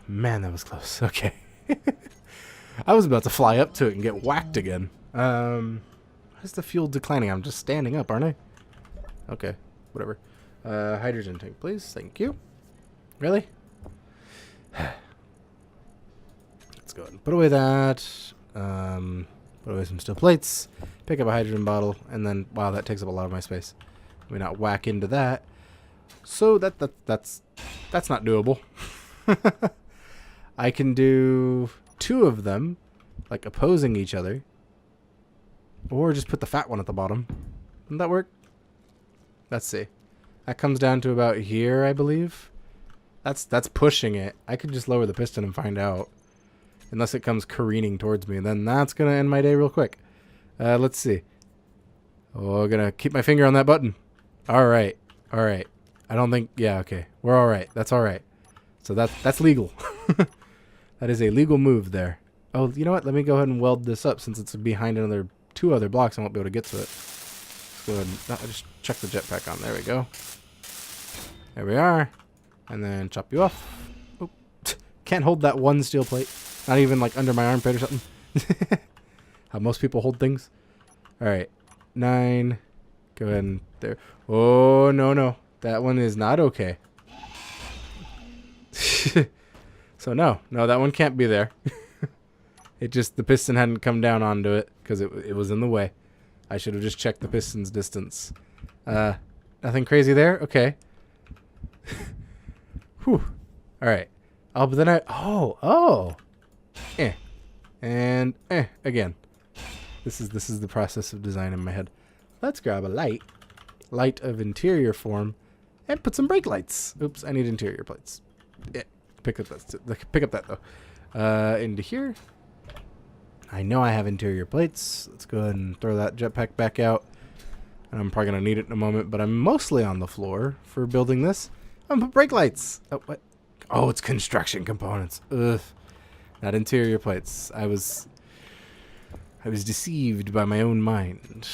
man, that was close. Okay. I was about to fly up to it and get whacked again. Why is the fuel declining? I'm just standing up, aren't I? Okay, whatever. Hydrogen tank, please. Thank you. Really? Let's go ahead and put away that. Put away some steel plates, pick up a hydrogen bottle, and then, wow, that takes up a lot of my space. Let me not whack into that. So that's not doable. I can do 2 of them, like opposing each other, or just put the fat one at the bottom. Wouldn't that work? Let's see. That comes down to about here, I believe. That's pushing it. I could just lower the piston and find out. Unless it comes careening towards me, and then that's going to end my day real quick. Let's see. Oh, I'm going to keep my finger on that button. All right. All right. I don't think... Yeah, okay. We're all right. That's all right. So that's legal. That is a legal move there. Oh, you know what? Let me go ahead and weld this up since it's behind 2 other blocks. I won't be able to get to it. Let's go ahead and... I'll just chuck the jetpack on. There we go. There we are. And then chop you off. Oh, can't hold that one steel plate. Not even like under my armpit or something. How most people hold things. Alright. 9. Go ahead and there. Oh, no. That one is not okay. So no, that one can't be there. It just, the piston hadn't come down onto it because it was in the way. I should have just checked the piston's distance. Nothing crazy there? Okay. Whew. Alright. Oh, but then oh. And again. This is the process of design in my head. Let's grab a light of interior form, and put some brake lights. Oops, I need interior plates. Yeah, pick up that though. Into here. I know I have interior plates. Let's go ahead and throw that jetpack back out. I'm probably gonna need it in a moment, but I'm mostly on the floor for building this. I'm gonna put brake lights. Oh, what? Oh, it's construction components. Ugh. Not interior plates. I was deceived by my own mind.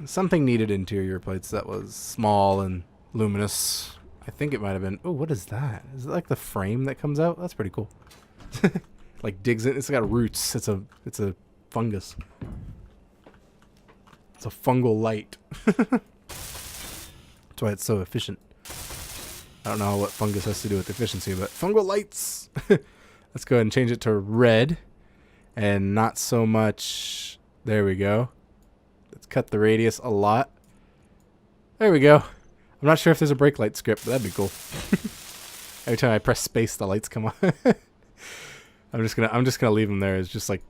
Something needed interior plates that was small and luminous. I think it might have been... Oh, what is that? Is it like the frame that comes out? That's pretty cool. Like digs in. It's got roots. It's a fungus. It's a fungal light. That's why it's so efficient. I don't know what fungus has to do with efficiency, but fungal lights. Let's go ahead and change it to red. And not so much... There we go. Let's cut the radius a lot. There we go. I'm not sure if there's a brake light script, but that'd be cool. Every time I press space, the lights come on. I'm just gonna leave them there as just like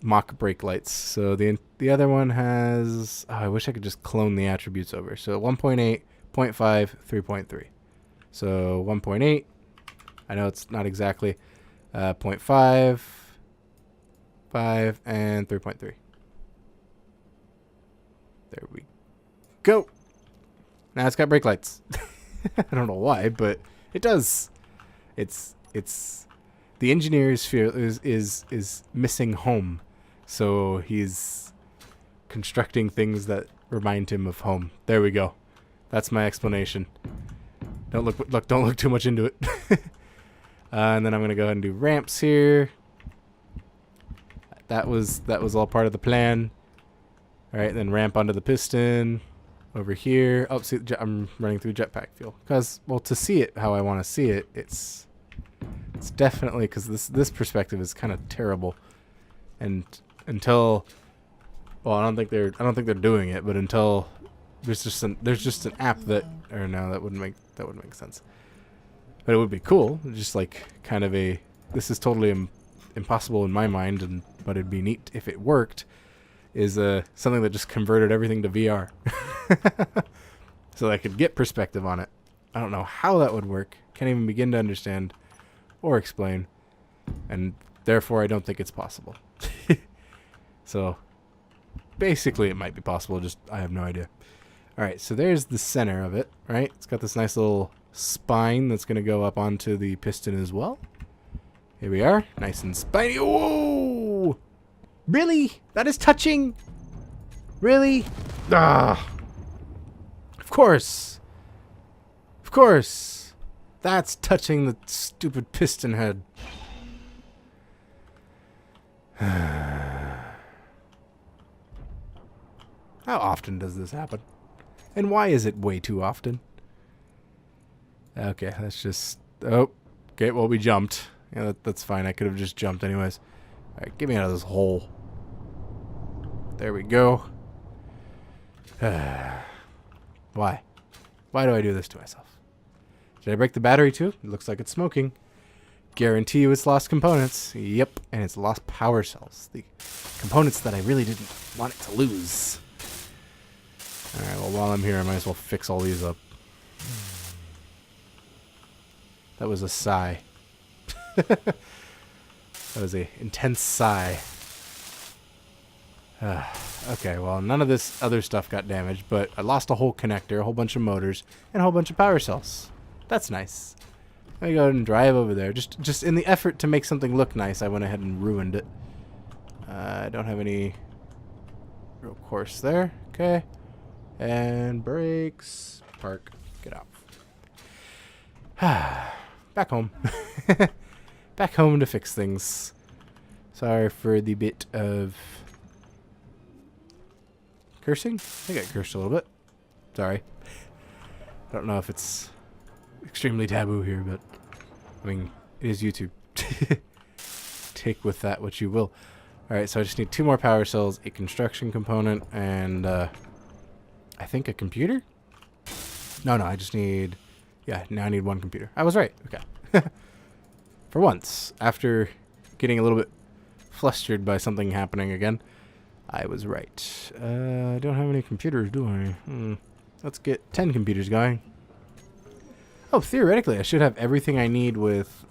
mock brake lights. So the other one has... Oh, I wish I could just clone the attributes over. So 1.8, 0.5, 3.3. So 1.8. I know it's not exactly 0.5. 5 and 3.3. There we go. Now it's got brake lights. I don't know why, but it does. It's the engineer's fear is missing home, so he's constructing things that remind him of home. There we go. That's my explanation. Don't look too much into it. And then I'm gonna go ahead and do ramps here. That was all part of the plan. All right, then ramp onto the piston over here. Oh, see, I'm running through jetpack fuel because, well, to see it how I want to see it, it's definitely because this perspective is kind of terrible, and until, well, I don't think they're doing it, but until there's just an app that, or no, that wouldn't make sense, but it would be cool, just like kind of a, this is totally impossible in my mind, but it'd be neat if it worked, is something that just converted everything to VR. So I could get perspective on it. I don't know how that would work. Can't even begin to understand or explain. And therefore I don't think it's possible. So basically it might be possible, just I have no idea. Alright, so there's the center of it, right? It's got this nice little spine that's going to go up onto the piston as well. Here we are. Nice and spiny. Whoa! Really? That is touching? Really? Ah! Of course. Of course. That's touching the stupid piston head. How often does this happen? And why is it way too often? Okay, let's just... Oh, okay, well, we jumped. Yeah, that's fine. I could have just jumped anyways. Alright, get me out of this hole. There we go. Why? Why do I do this to myself? Did I break the battery too? It looks like it's smoking. Guarantee you it's lost components. Yep, and it's lost power cells. The components that I really didn't want it to lose. Alright, well, while I'm here, I might as well fix all these up. That was a sigh. That was a intense sigh. Okay, well, none of this other stuff got damaged, but I lost a whole connector, a whole bunch of motors, and a whole bunch of power cells. That's nice. Let me go ahead and drive over there. Just in the effort to make something look nice, I went ahead and ruined it. I don't have any real course there. Okay. And brakes. Park. Get out. Back home. Back home to fix things. Sorry for the bit of cursing. I think I cursed a little bit. Sorry. I don't know if it's extremely taboo here, but I mean, it is YouTube. Take with that what you will. Alright, so I just need 2 more power cells, a construction component, and I think a computer? No, I just need... Yeah, now I need 1 computer. I was right. Okay. For once, after getting a little bit flustered by something happening again, I was right. I don't have any computers, do I? Let's get 10 computers going. Oh, theoretically, I should have everything I need with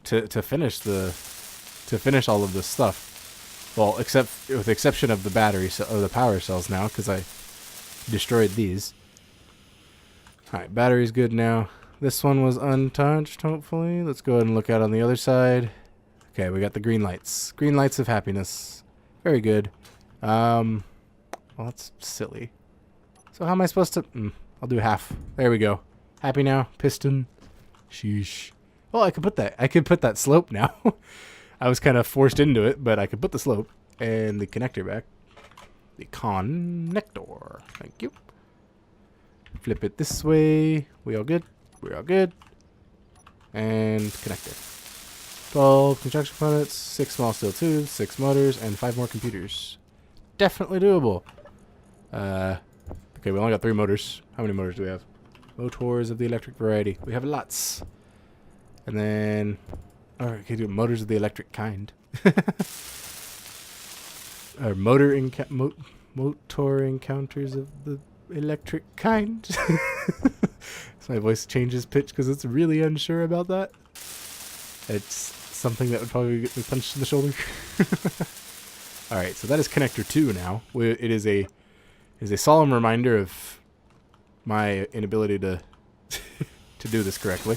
to finish all of this stuff. Well, except with the exception of the battery, the power cells now, because I destroyed these. All right, battery's good now. This one was untouched, hopefully. Let's go ahead and look out on the other side. Okay, we got the green lights. Green lights of happiness. Very good. Well, that's silly. So how am I supposed to... I'll do half. There we go. Happy now? Piston. Sheesh. Well, I could put that slope now. I was kind of forced into it, but I could put the slope and the connector back. The connector. Thank you. Flip it this way. We all good? We're all good. And connector. 12 construction components, 6 small steel tubes, 6 motors, and 5 more computers. Definitely doable. Okay, we only got 3 motors. How many motors do we have? Motors of the electric variety. We have lots. And then... Alright, okay, do motors of the electric kind. Or motor encounters of the electric kind. So my voice changes pitch because it's really unsure about that. It's something that would probably get me punched in the shoulder. Alright, so that is connector 2 now. It is a solemn reminder of my inability to to do this correctly.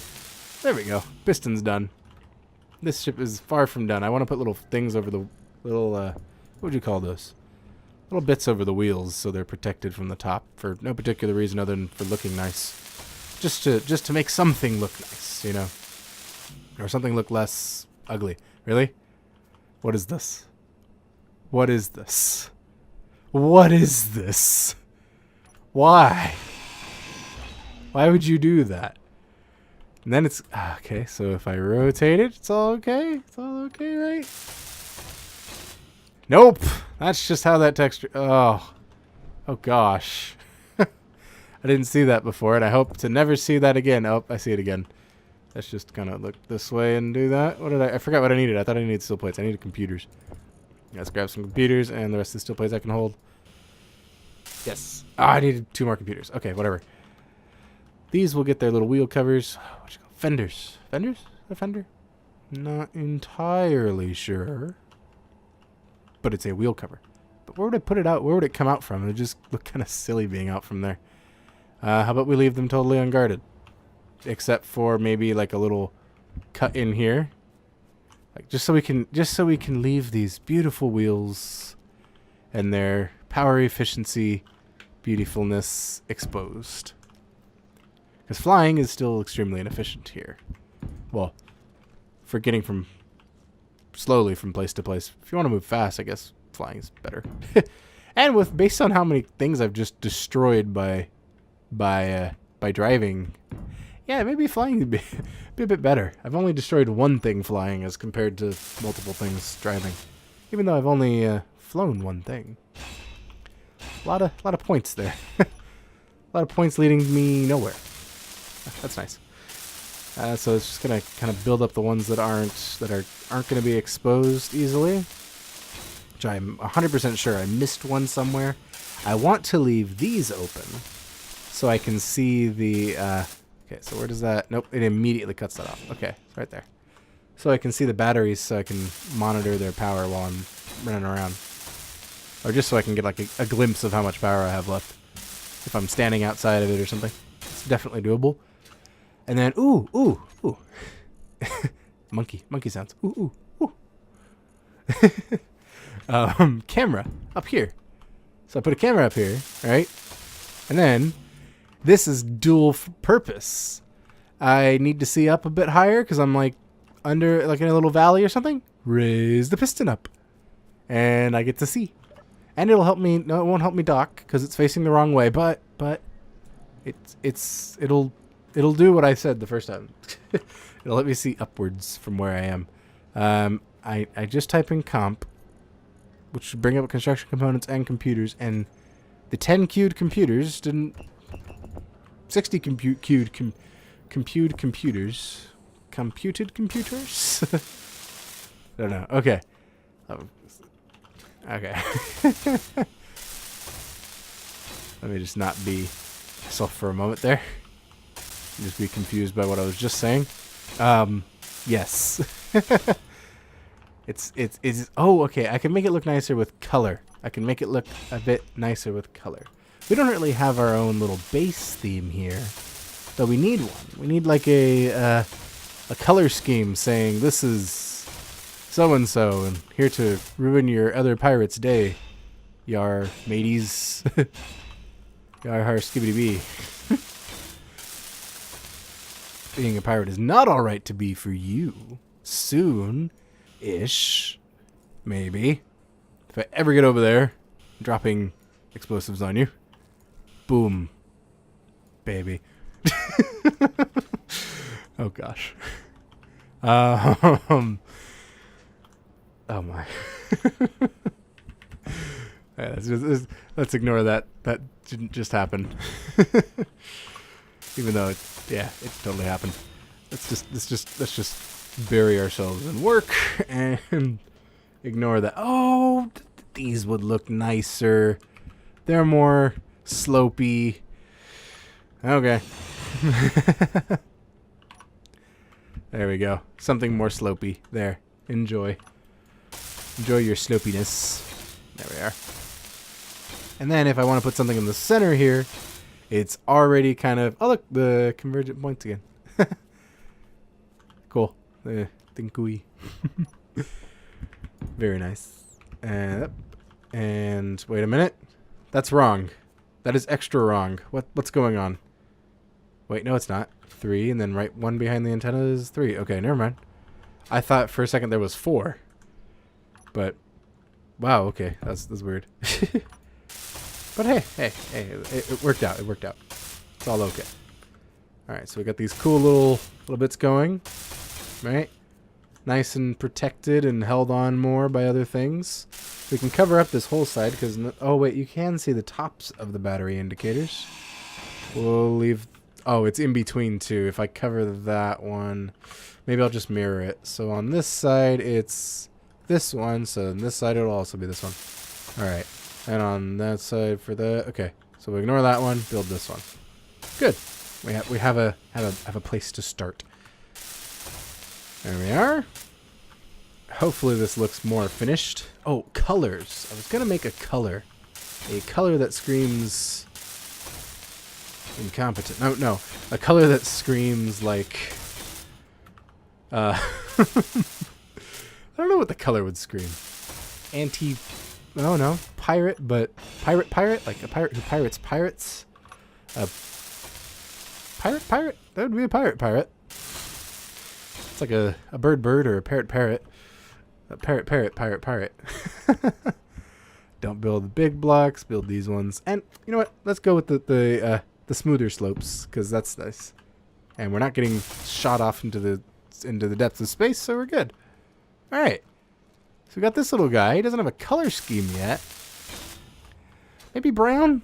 There we go. Piston's done. This ship is far from done. I want to put little things over the little, what would you call those? Little bits over the wheels so they're protected from the top for no particular reason other than for looking nice. Just to make something look nice, you know? Or something look less ugly. Really? What is this? What is this? What is this? Why? Why would you do that? And then it's... Okay, so if I rotate it, it's all okay? It's all okay, right? Nope! That's just how that texture... Oh. Oh, gosh. I didn't see that before, and I hope to never see that again. Oh, I see it again. Let's just kind of look this way and do that. What did I forgot what I needed. I thought I needed steel plates. I needed computers. Let's grab some computers and the rest of the steel plates I can hold. Yes. I needed 2 more computers. Okay, whatever. These will get their little wheel covers. What you call fenders? Fenders? A fender? Not entirely sure. But it's a wheel cover. But where would I put it out? Where would it come out from? It would just look kind of silly being out from there. How about we leave them totally unguarded? Except for maybe like a little cut in here. Like just so we can leave these beautiful wheels and their power efficiency, beautifulness exposed. Because flying is still extremely inefficient here. Well, for getting from slowly from place to place. If you want to move fast, I guess flying is better. And based on how many things I've just destroyed by driving, yeah, maybe flying would be a bit better. I've only destroyed 1 thing flying as compared to multiple things driving. Even though I've only flown 1 thing. A lot of points there. A lot of points leading me nowhere. That's nice. So it's just gonna kind of build up the ones that aren't gonna be exposed easily. Which I'm 100% sure I missed one somewhere. I want to leave these open so I can see the. Okay, so where does that? Nope, it immediately cuts that off. Okay, it's right there. So I can see the batteries, so I can monitor their power while I'm running around, or just so I can get like a glimpse of how much power I have left if I'm standing outside of it or something. It's definitely doable. And then, ooh. monkey sounds. Ooh. Camera up here. So I put a camera up here, right? And then this is dual purpose. I need to see up a bit higher because I'm like under, like in a little valley or something. Raise the piston up, and I get to see. And it'll help me. No, it won't help me dock because it's facing the wrong way. But it'll do what I said the first time. It'll let me see upwards from where I am. I just type in comp which should bring up construction components and computers, and the 10 queued computers didn't... 60 computed computers. Computed computers? I don't know. Okay. Okay. Let me just not be myself for a moment there. Just be confused by what I was just saying. Yes. It's oh, okay. I can make it look nicer with color. I can make it look a bit nicer with color. We don't really have our own little base theme here, but we need one. We need like a color scheme saying this is so-and-so and here to ruin your other pirate's day. Yar mateys. Yar har skibbity bee. Being a pirate is not alright to be for you. Soon-ish. Maybe. If I ever get over there, dropping explosives on you. Boom. Baby. Oh gosh. Oh my. Yeah, let's ignore that. That didn't just happen. Even though it totally happened. Let's just bury ourselves in work and ignore that. Oh, these would look nicer. They're more slopey. Okay. There we go. Something more slopey. There. Enjoy. Enjoy your slopiness. There we are. And then if I want to put something in the center here, it's already kind of... Oh, look, the convergent points again. Cool. Thinkui. Very nice. And wait a minute. That's wrong. That is extra wrong. What's going on? Wait, no, it's not. 3, and then right one behind the antenna is 3. Okay, never mind. I thought for a second there was 4. But, wow, okay. That's weird. But hey, it worked out. It worked out. It's all okay. Alright, so we got these cool little bits going. Right? Nice and protected and held on more by other things. We can cover up this whole side because... Oh, wait, you can see the tops of the battery indicators. We'll leave... Oh, it's in between two. If I cover that one, maybe I'll just mirror it. So on this side, it's this one. So on this side, it'll also be this one. Alright. And on that side for the... Okay. So we ignore that one, build this one. Good. We have a place to start. There we are. Hopefully this looks more finished. Oh, colors. I was going to make a color. A color that screams... incompetent. No. A color that screams like... I don't know what the color would scream. Anti... Oh, no. Pirate, but... Pirate? Like a pirate who pirates pirates? Pirate? That would be a pirate. It's like a bird or a parrot. A pirate. Don't build the big blocks, build these ones. And, you know what? Let's go with the smoother slopes, because that's nice. And we're not getting shot off into the depths of space, so we're good. Alright. So we got this little guy. He doesn't have a color scheme yet. Maybe brown?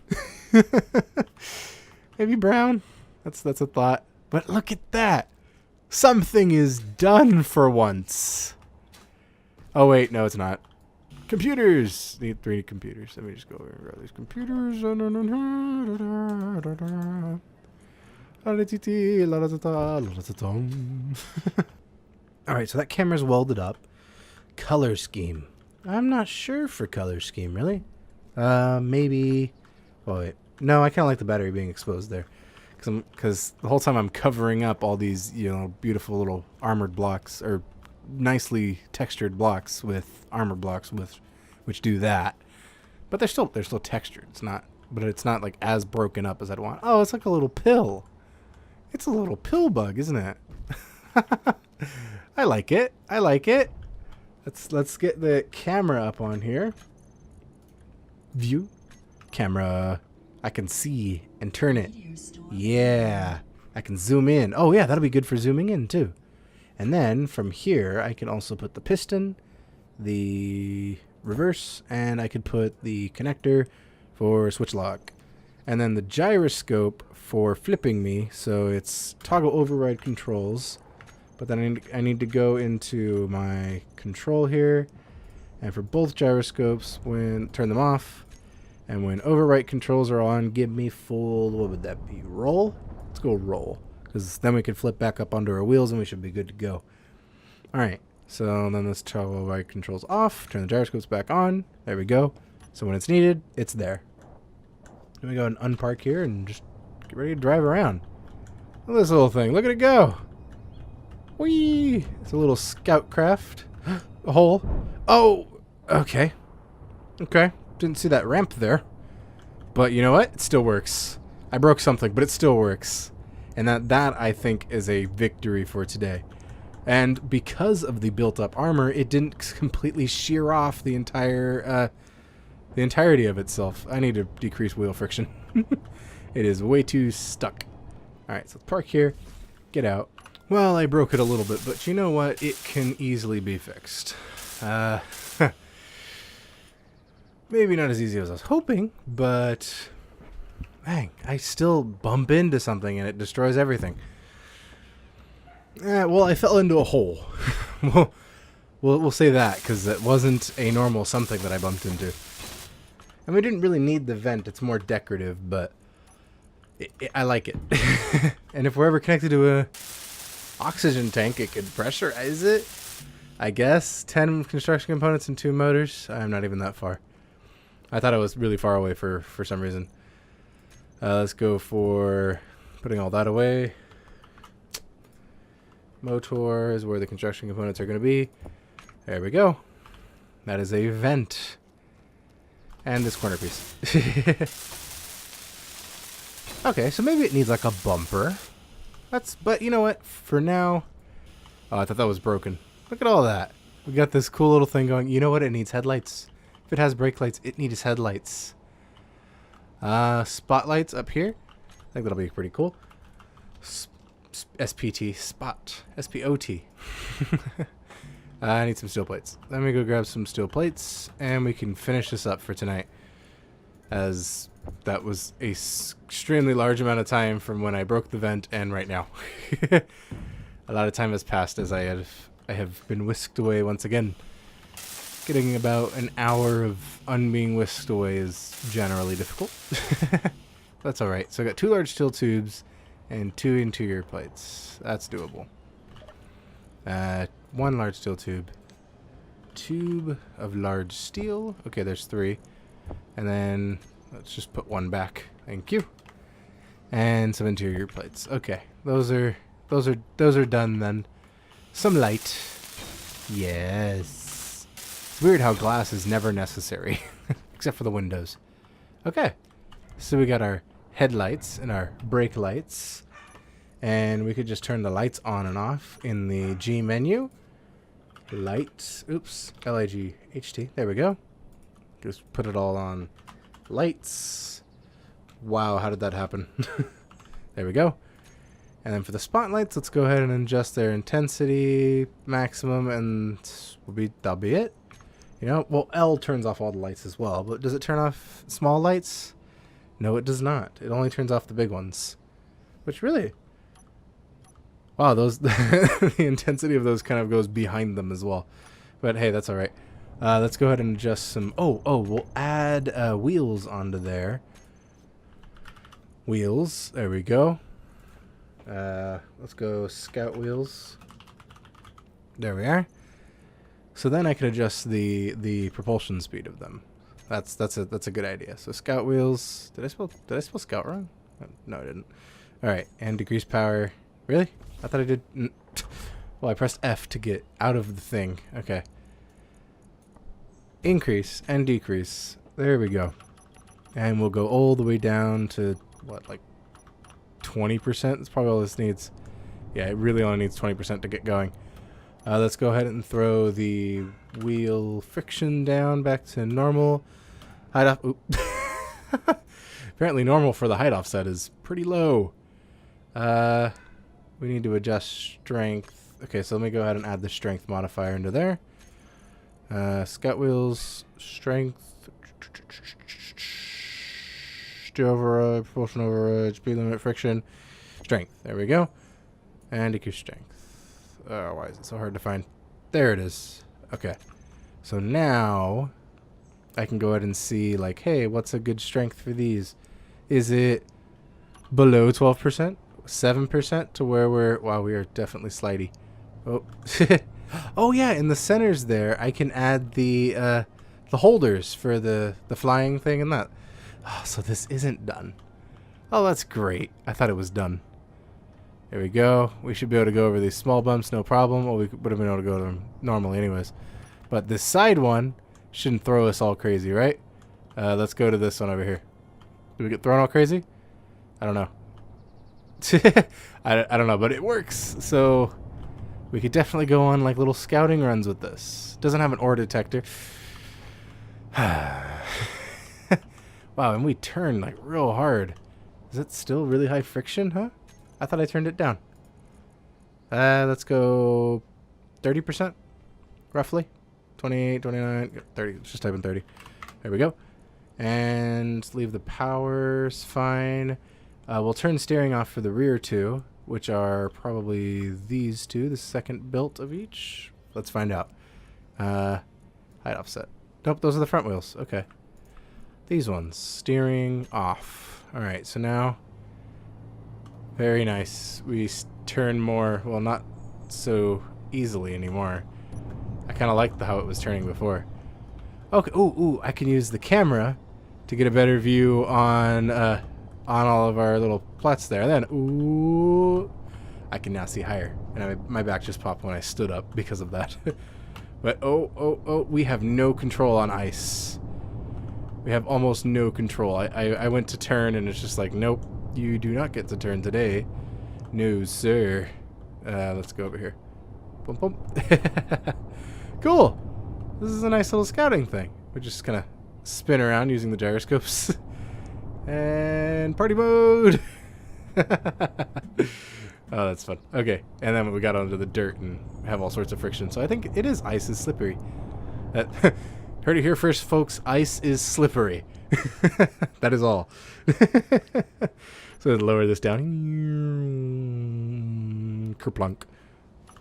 Maybe brown? That's a thought. But look at that. Something is done for once. Oh, wait. No, it's not. Computers! Need 3 computers. Let me just go over and grab these computers. Alright, so that camera's welded up. Color scheme. I'm not sure for color scheme, really. Maybe... Oh, wait. No, I kind of like the battery being exposed there. Because the whole time I'm covering up all these, beautiful little armored blocks, or nicely textured blocks with armor blocks which do that. But they're still textured. It's not like as broken up as I'd want. Oh, it's like a little pill. It's a little pill bug, isn't it? I like it. Let's get the camera up on here. View. Camera. I can see and turn it. Yeah. I can zoom in. Oh yeah, that'll be good for zooming in too. And then from here, I can also put the piston, the reverse, and I could put the connector for switch lock. And then the gyroscope for flipping me, so it's toggle override controls. But then I need to go into my control here, and for both gyroscopes, turn them off. And when overwrite controls are on, give me full, what would that be, roll? Let's go roll, because then we can flip back up onto our wheels and we should be good to go. Alright, so then let's toggle override controls off, turn the gyroscopes back on, there we go. So when it's needed, it's there. Let me go and unpark here and just get ready to drive around. Look at this little thing, look at it go! Whee! It's a little scout craft. A hole. Oh! Okay. Okay. Didn't see that ramp there. But you know what? It still works. I broke something, but it still works. And that I think is a victory for today. And because of the built-up armor, it didn't completely shear off the entirety of itself. I need to decrease wheel friction. It is way too stuck. Alright, so let's park here. Get out. Well, I broke it a little bit, but you know what? It can easily be fixed. Maybe not as easy as I was hoping, but dang, I still bump into something and it destroys everything. Well, I fell into a hole. we'll say that, because it wasn't a normal something that I bumped into. And we didn't really need the vent, it's more decorative, but I like it. And if we're ever connected to a oxygen tank, it could pressurize it, I guess. 10 construction components and 2 motors. I'm not even that far. I thought I was really far away for some reason. Let's go for putting all that away. Motor is where the construction components are going to be. There we go. That is a vent. And this corner piece. Okay, so maybe it needs like a bumper. But you know what? For now... Oh, I thought that was broken. Look at all that. We got this cool little thing going. You know what? It needs headlights. If it has brake lights, it needs headlights. Spotlights up here. I think that'll be pretty cool. SPT. Spot. S-P-O-T. I need some steel plates. Let me go grab some steel plates, and we can finish this up for tonight. As that was a extremely large amount of time from when I broke the vent and right now. A lot of time has passed as I have been whisked away once again. Getting about an hour of unbeing whisked away is generally difficult. That's alright. So I got 2 large steel tubes and 2 interior plates. That's doable. 1 large steel tube. Tube of large steel. Okay, there's 3. And then let's just put 1 back. Thank you. And some interior plates. Okay, those are done then. Some light. Yes. It's weird how glass is never necessary, except for the windows. Okay, so we got our headlights and our brake lights, and we could just turn the lights on and off in the G menu. Light, oops, L-I-G-H-T, there we go. Just put it all on lights. Wow, how did that happen? There we go. And then for the spotlights, let's go ahead and adjust their intensity maximum, and that'll be it. You know, well, L turns off all the lights as well, but does it turn off small lights? No, it does not. It only turns off the big ones. Which really... Wow, those the intensity of those kind of goes behind them as well. But hey, that's alright. Let's go ahead and adjust some... Oh, we'll add wheels onto there. Wheels, there we go. Let's go scout wheels. There we are. So then I can adjust the propulsion speed of them. That's a good idea. So scout wheels. Did I spell scout wrong? No, I didn't. All right, and decrease power. Really? I thought I did. Well, I pressed F to get out of the thing. Okay. Increase and decrease. There we go. And we'll go all the way down to what, like 20%? That's probably all this needs. Yeah, it really only needs 20% to get going. Let's go ahead and throw the wheel friction down back to normal. Height off. Oop. Apparently normal for the height offset is pretty low. We need to adjust strength. Okay, so let me go ahead and add the strength modifier into there. Scout wheels, Strength. Steer override, propulsion override, speed limit, friction, strength. There we go. And decrease strength. Oh, why is it so hard to find? There it is. Okay. So now I can go ahead and see, like, hey, what's a good strength for these? Is it below 12%? 7% to where we're... Wow, we are definitely slidey. Oh. Oh, yeah, in the centers there, I can add the holders for the flying thing and that. Oh, so this isn't done. Oh, that's great. I thought it was done. There we go. We should be able to go over these small bumps, no problem. Well, we would have been able to go to them normally anyways. But this side one shouldn't throw us all crazy, right? Let's go to this one over here. Do we get thrown all crazy? I don't know. I don't know, but it works. So we could definitely go on like little scouting runs with this. Doesn't have an ore detector. Wow, and we turn like real hard. Is it still really high friction, huh? I thought I turned it down. Let's go 30%, roughly. 28, 29, 30. Let's just type in 30. There we go. And leave the powers fine. We'll turn steering off for the rear two, which are probably these two, the second built of each. Let's find out. Height offset. Nope, those are the front wheels. Okay. These ones. Steering off. Alright, so now... Very nice. We turn more... Well, not so easily anymore. I kind of liked how it was turning before. Okay, ooh, I can use the camera to get a better view on all of our little plots there. And then, ooh... I can now see higher. And my back just popped when I stood up because of that. But, oh, we have no control on ice. We have almost no control. I went to turn and it's just like, nope, you do not get to turn today. No, sir. Let's go over here. Boom, boom. Cool. This is a nice little scouting thing. We just kind of spin around using the gyroscopes. And party mode. Oh, that's fun. Okay, and then we got onto the dirt and have all sorts of friction. So I think it is ice is slippery. Heard it here first, folks. Ice is slippery. That is all. So lower this down. Kerplunk.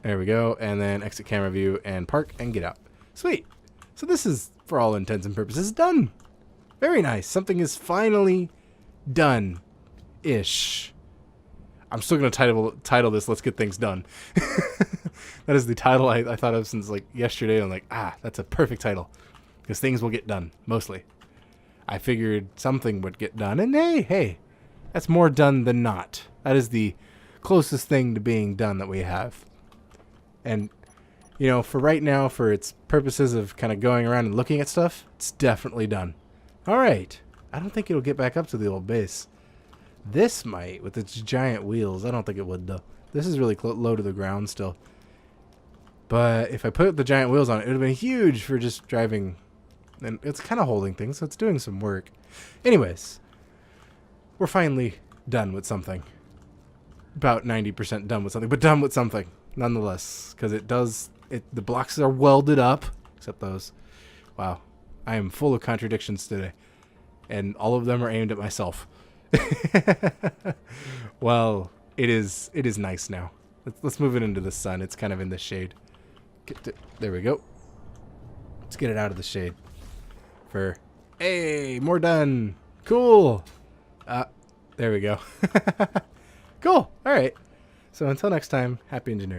There we go. And then exit camera view and park and get out. Sweet. So this is, for all intents and purposes, done. Very nice. Something is finally done-ish. I'm still going to title this Let's Get Things Done. That is the title I thought of since like yesterday. I'm like, that's a perfect title. Because things will get done, mostly. I figured something would get done. And hey, that's more done than not. That is the closest thing to being done that we have. And, you know, for right now, for its purposes of kind of going around and looking at stuff, it's definitely done. All right. I don't think it'll get back up to the old base. This might, with its giant wheels. I don't think it would, though. This is really low to the ground still. But if I put the giant wheels on it, it would have been huge for just driving. And it's kind of holding things, so it's doing some work. Anyways, we're finally done with something. About 90% done with something, but done with something, nonetheless. Because the blocks are welded up, except those. Wow. I am full of contradictions today. And all of them are aimed at myself. Well, it is nice now. Let's move it into the sun. It's kind of in the shade. There we go. Let's get it out of the shade. Hey, more done. Cool. There we go. Cool. All right. So until next time, happy engineering.